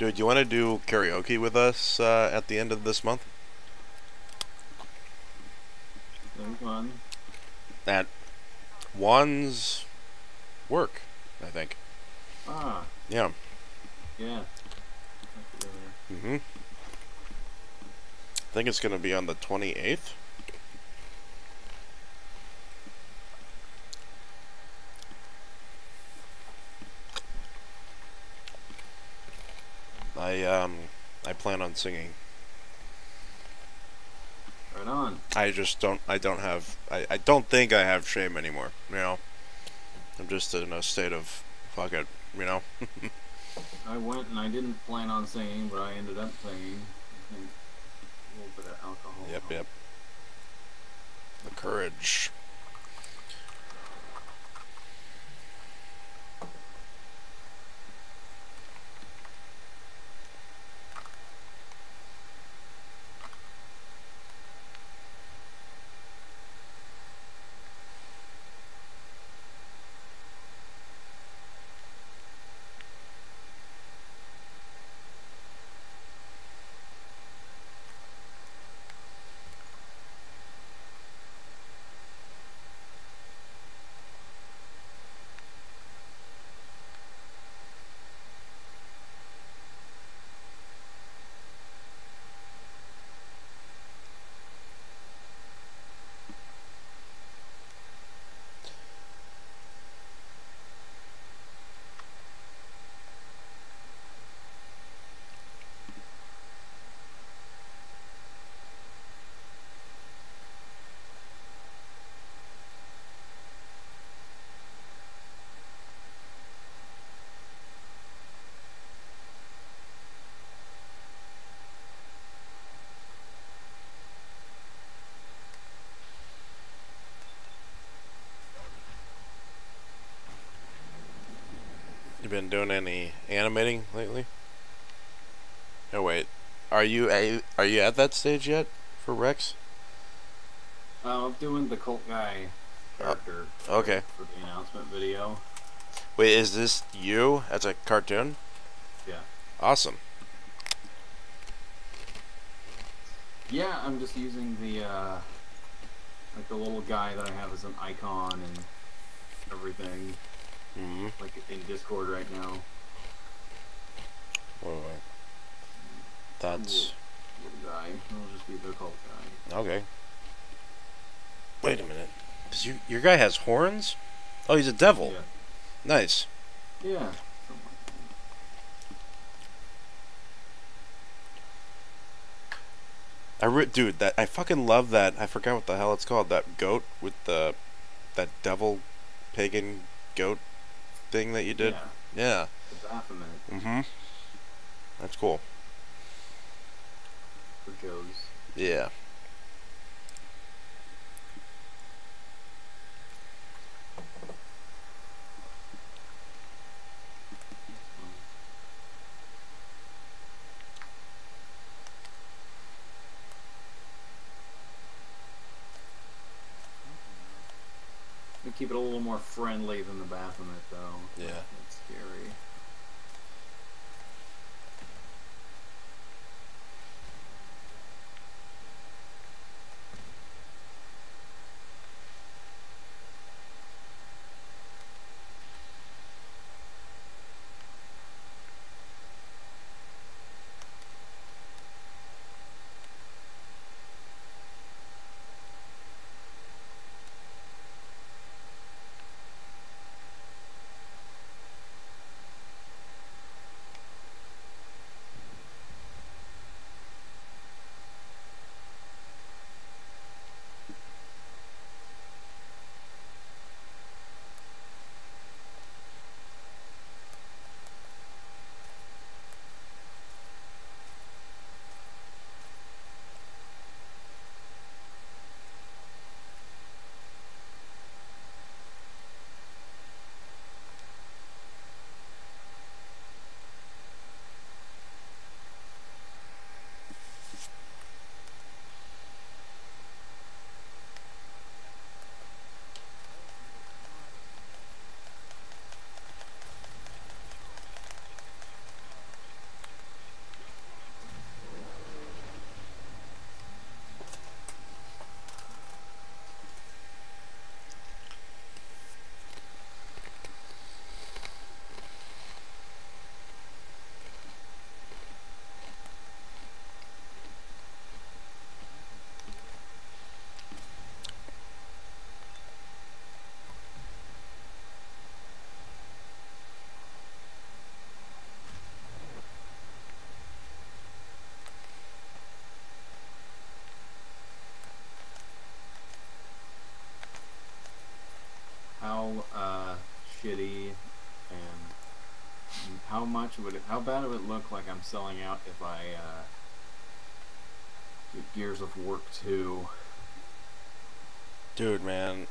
Dude, you want to do karaoke with us at the end of this month? There's one. At Juan's work, I think. Ah, Yeah. yeah. I think it's going to be on the 28th. I plan on singing. Right on. I don't think I have shame anymore, you know? I'm just in a state of, fuck it, you know? I went and I didn't plan on singing, but I ended up singing. I think a little bit of alcohol. Yep. The courage. You been doing any animating lately? Oh wait, are you at that stage yet for Rex? I'm doing the cult guy character Okay. for the announcement video. Wait, is this you as a cartoon? Yeah. Awesome. Yeah, I'm just using the like the little guy that I have as an icon and everything. Like in Discord right now. Wait. That's Little guy. It'll just be the cult guy. okay. Wait a minute. Does your guy has horns? Oh, he's a devil. Yeah. Nice. Yeah. Something like that. Dude, I fucking love that. I forgot what the hell it's called. That goat with that devil pagan goat thing that you did. Yeah. Yeah. The Baphomet. That's cool. for Joe's. Yeah. We keep it a little more friendly than the Baphomet, though. Yeah. It's scary. How shitty and how bad would it look like I'm selling out if I get Gears of War 2? Dude, man.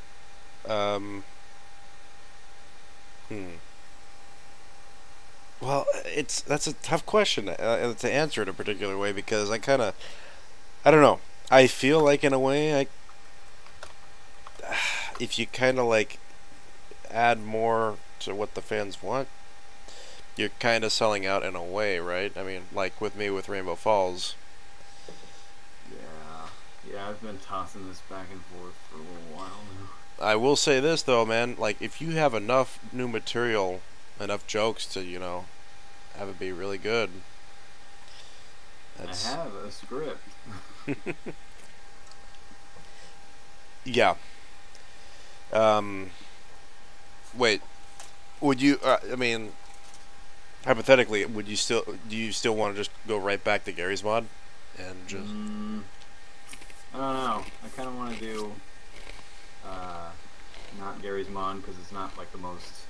Well, that's a tough question to answer in a particular way because I don't know. I feel like in a way, if you kind of like add more to what the fans want, you're kind of selling out in a way, right? I mean, like with me with Rainbow Falls. Yeah, I've been tossing this back and forth for a little while now. I will say this though, man. Like, if you have enough new material, enough jokes to, have it be really good. I have a script. Yeah. Wait. Would you? I mean, hypothetically, do you still want to just go right back to Gary's mod, and just? I don't know. I kind of want to do not Gary's mod because it's not like the most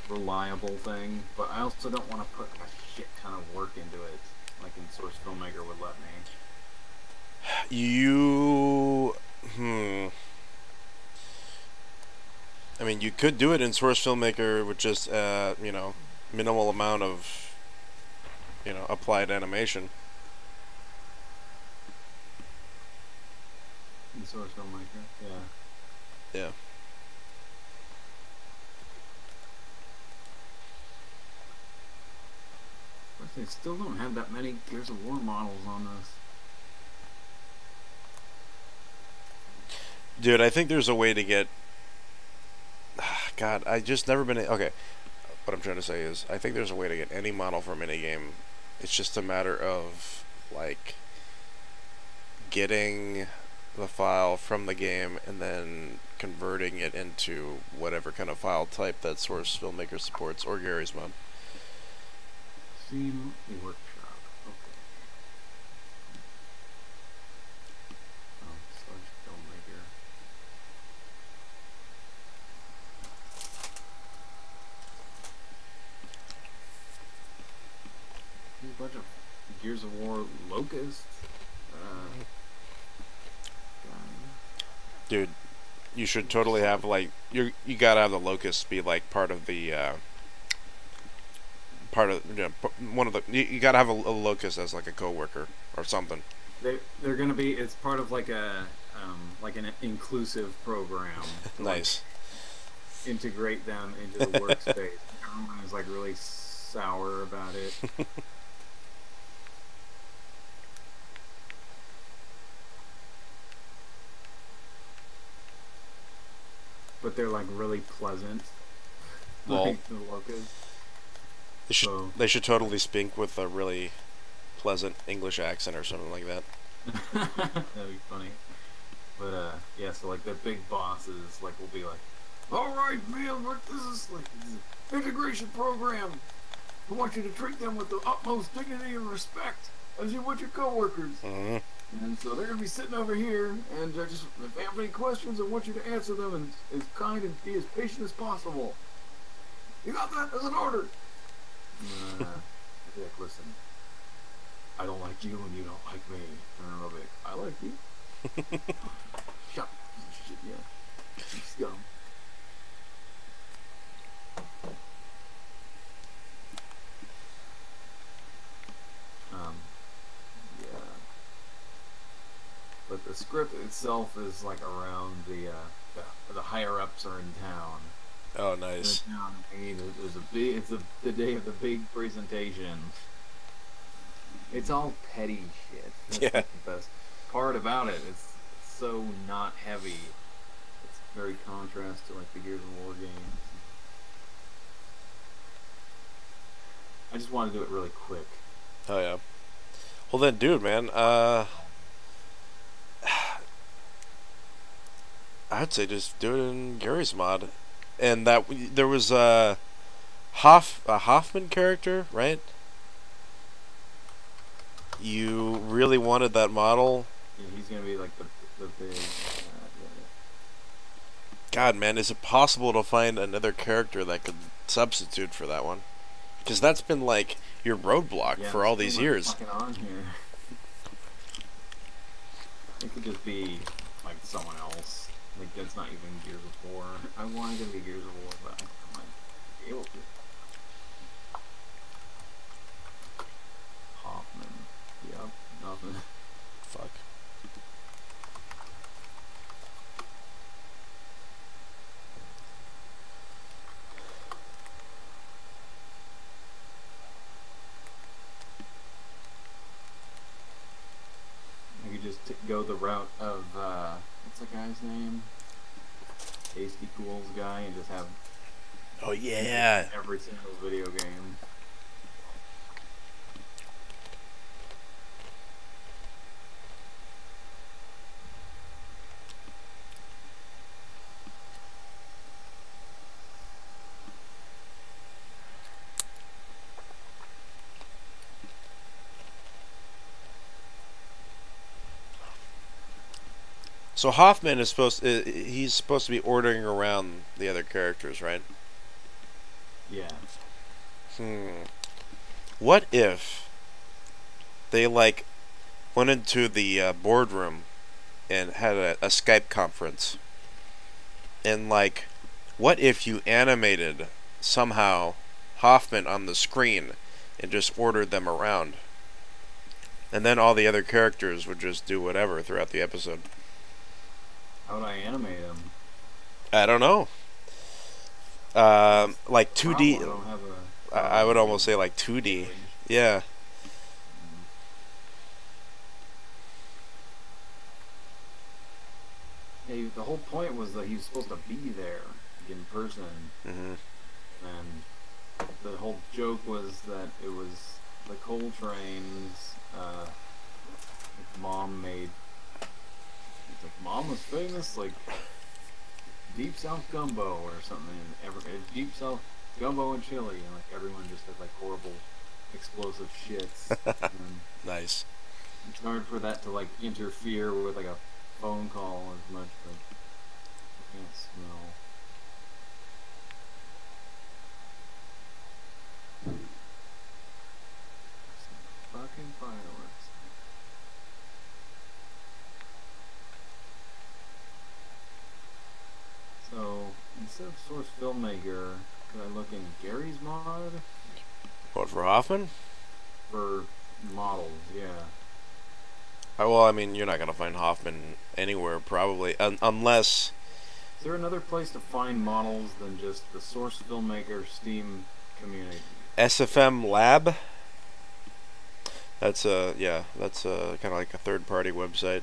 reliable thing, but I also don't want to put a shit ton of work into it, like in Source Filmmaker would let me. I mean, you could do it in Source Filmmaker with just minimal amount of applied animation. In Source Filmmaker, yeah. Yeah. They still don't have that many Gears of War models on this. Dude, I think there's a way to get... God, I just never been... Okay, what I'm trying to say is, I think there's a way to get any model from any game. It's just a matter of, like, getting the file from the game and then converting it into whatever kind of file type that Source Filmmaker supports, or Gary's mod. Theme Workshop. Okay. Oh, Source Filmmaker. There's a bunch of Gears of War locusts. Dude, you should totally have like you gotta have the locusts be like part of the part of one of the you gotta have a locust as like a coworker or something. They're gonna be. It's part of like a like an inclusive program. To, like, Nice. integrate them into the workspace. Everyone is like really sour about it. But they're like really pleasant. Lol. Like the locusts. They should totally speak with a really pleasant English accent or something like that. That'd be funny. But yeah, so like the big bosses like will be like, all right, man, look, this is an integration program. I want you to treat them with the utmost dignity and respect as you would your coworkers. Mm-hmm. And so they're gonna be sitting over here, and just if they have any questions, I want you to answer them and as kind and be as patient as possible. You got that? As an order. I'd be like, listen, I don't like you and you don't like me. And I'll be like, I like you. Shut up, shit, yeah. You scum. Yeah. But the script itself is like around the higher ups are in town. Oh, nice. There's a big. It's the day of the big presentation. It's all petty shit. That's Yeah. like the best part about it. It's so not heavy. It's very contrast to like the Gears of War games. I just want to do it really quick. Oh yeah. Well then, dude, man. I'd say just do it in Gary's mod, and that there was a Hoffman character, right? You really wanted that model. Yeah, he's gonna be like the big. God, man, is it possible to find another character that could substitute for that one? Because that's been like your roadblock Yeah, for all these years. fucking on here. It could just be like someone else. Like that's not even Gears of War. I wanted to be Gears of War, but I might be able to. Hoffman. Yep, nothing. Fuck. You could just go the route of what's the guy's name? Tasty Cool's guy, and just have Oh yeah. every single video game. So Hoffman is he's supposed to be ordering around the other characters, right? Yeah. What if they like went into the boardroom and had a Skype conference, and like, what if you animated somehow Hoffman on the screen and just ordered them around, and then all the other characters would just do whatever throughout the episode? How would I animate him? I don't know. Like 2D. I don't have a. I would almost say like 2D. Yeah. Hey, the whole point was that he was supposed to be there in person, Mhm. and the whole joke was that it was the Coltrane's mom made. It's like mom was famous, like Deep South Gumbo or something. Deep South Gumbo and chili, and like everyone just had like horrible explosive shits. And Nice. it's hard for that to like interfere with like a phone call as much, but I can't smell. Some fucking fireworks. instead of source filmmaker, could I look in Gary's mod What, for Hoffman? for models? Yeah. Well, I mean, you're not gonna find Hoffman anywhere, probably, unless. Is there another place to find models than just the source filmmaker Steam community? SFM Lab. That's that's kind of like a third-party website.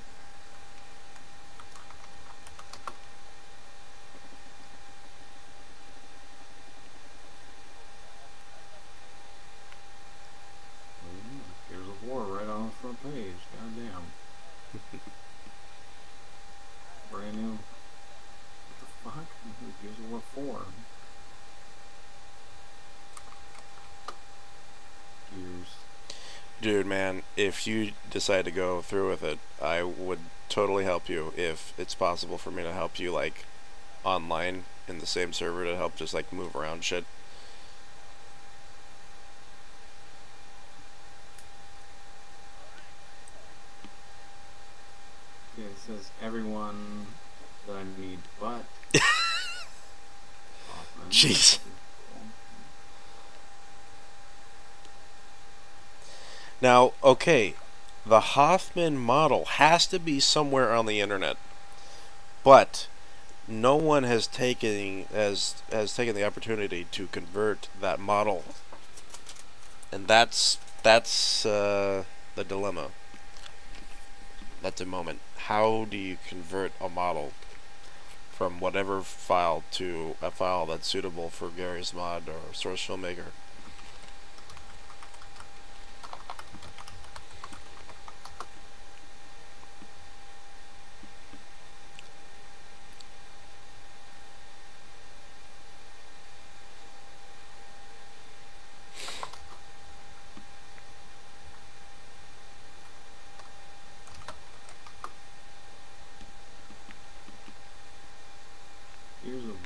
Gears of War right on the front page. Goddamn. Brand new. What the fuck? Gears of War 4. Gears. Dude, man, if you decide to go through with it, I would totally help you if it's possible for me to help you, like, online in the same server to help just, like, move around shit. Okay, it says everyone that I need but Hoffman. Jeez. Now, okay, the Hoffman model has to be somewhere on the internet, but no one has taken taken the opportunity to convert that model, and that's the dilemma. That's a moment. How do you convert a model from whatever file to a file that's suitable for Gary's mod or Source Filmmaker? Gears of War.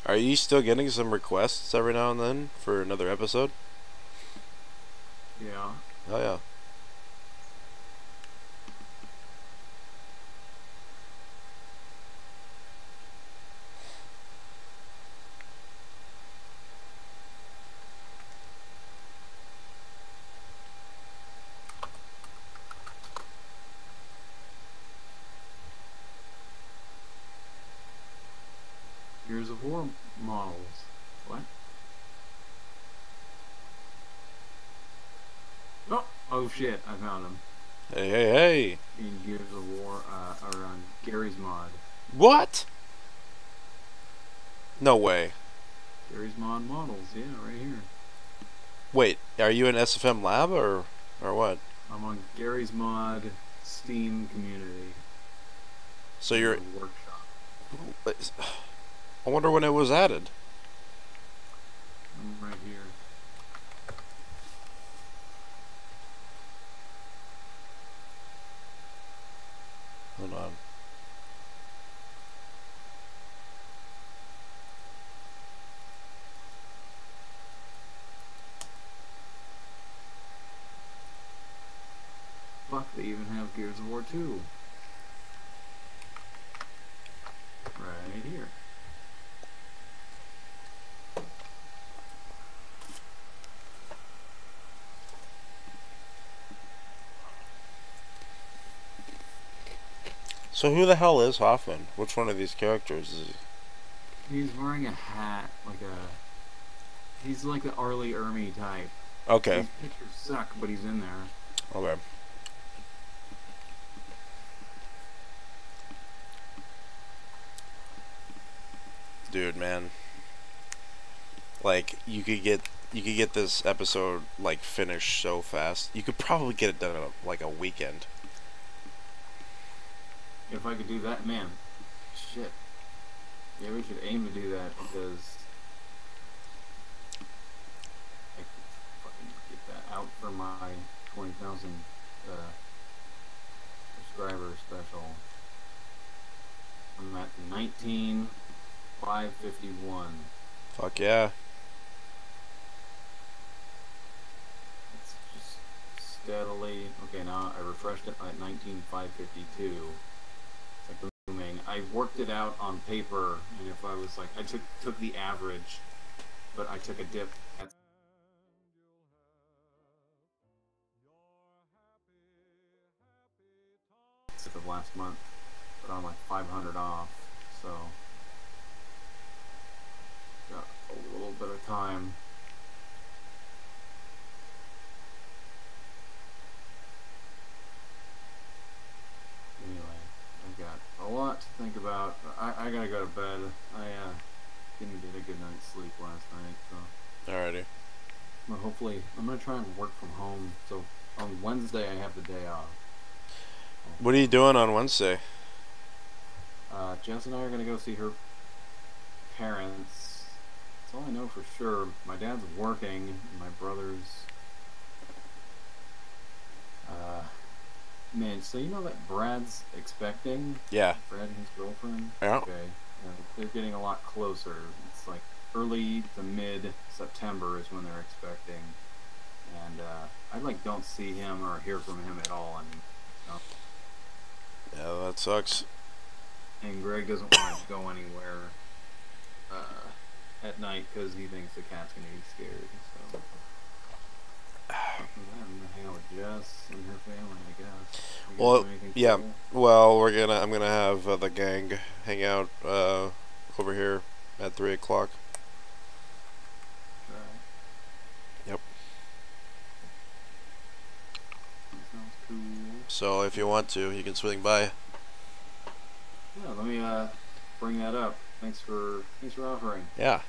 Are you still getting some requests every now and then for another episode? Yeah. Oh yeah. Gears of War models. What? Oh shit, I found them. Hey, hey, hey! In Gears of War, or on Gary's mod. What? No way. Gary's mod models, yeah, right here. Wait, are you in SFM Lab or what? I'm on Gary's mod Steam community. So you're. Workshop. I wonder when it was added. I'm right here. Hold on. Fuck, they even have Gears of War 2. Right here. So who the hell is Hoffman? Which one of these characters is he? He's wearing a hat, like a... He's like the Arlie Ermy type. Okay. His pictures suck, but he's in there. Okay. Dude, man. Like, you could get this episode, like, finished so fast. You could probably get it done in like a weekend. If I could do that, man. Shit. Yeah, we should aim to do that because I could fucking get that out for my 20,000 subscriber special. I'm at 19,551. Fuck yeah. It's just steadily. Okay, and I refreshed it at 19,552. It's like booming. I worked it out on paper, and if I was like, I took the average, but I took a dip at of last month, but I'm like 500 off, so got a little bit of time. Anyway, I've got a lot to think about. I gotta go to bed. I didn't get a good night's sleep last night, so. Alrighty. Well, hopefully, I'm gonna try and work from home. So on Wednesday, I have the day off. What are you doing on Wednesday? Jess and I are gonna go see her parents. That's all I know for sure. My dad's working, and my brother's. Man, so you know that Brad's expecting? Yeah. Brad and his girlfriend? Yeah. Okay. They're getting a lot closer. It's like early to mid-September is when they're expecting. And I like don't see him or hear from him at all. Yeah, that sucks. And Greg doesn't want to go anywhere at night because he thinks the cat's going to be scared. So I'm gonna hang out with Jess and her family, I guess. You guys Well, do anything yeah. cool? Well, I'm gonna have the gang hang out over here at 3 o'clock. Right. Yep. That sounds cool. So if you want to, you can swing by. Yeah, let me bring that up. Thanks for offering. Yeah.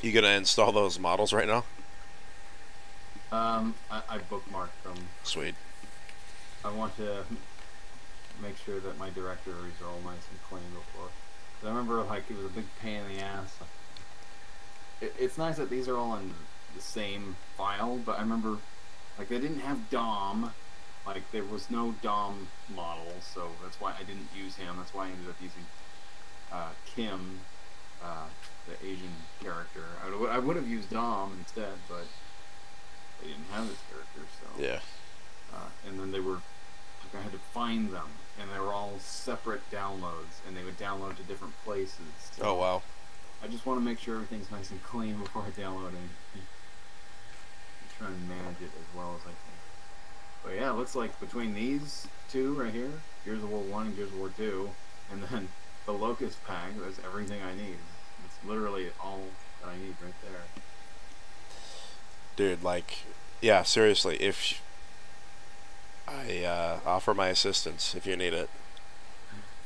You gonna install those models right now? I bookmarked them. Sweet. I want to make sure that my directories are all nice and clean before. 'Cause I remember, like, it was a big pain in the ass. It's nice that these are all in the same file, but I remember, like, they didn't have Dom. Like, there was no Dom model, so that's why I didn't use him. That's why I ended up using Kim, the Asian character. I would have used Dom instead, but they didn't have this character, so. Yeah. And then they were, like, I had to find them, and they were all separate downloads, and they would download to different places. So Oh wow. I just want to make sure everything's nice and clean before I download anything. I'm trying to manage it as well as I can. But yeah, it looks like between these two right here, Gears of War 1 and Gears of War 2, and then the Locust pack, that's everything I need. It's literally all that I need right there. Dude, like, yeah, seriously, if I offer my assistance if you need it.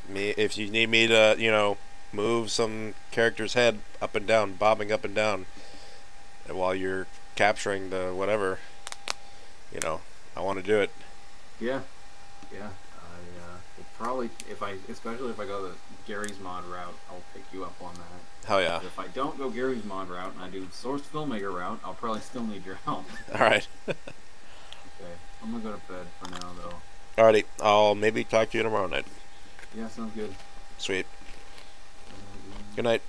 If you need me to, move some character's head up and down, bobbing up and down, while you're capturing the whatever, I want to do it. Yeah. I will probably, especially if I go the Gary's mod route, I'll pick you up on that. Hell yeah. But if I don't go Gary's mod route and I do Source Filmmaker route, I'll probably still need your help. Alright. Okay, I'm gonna go to bed for now, though. Alrighty, I'll maybe talk to you tomorrow night. Yeah, sounds good. Sweet. Good night.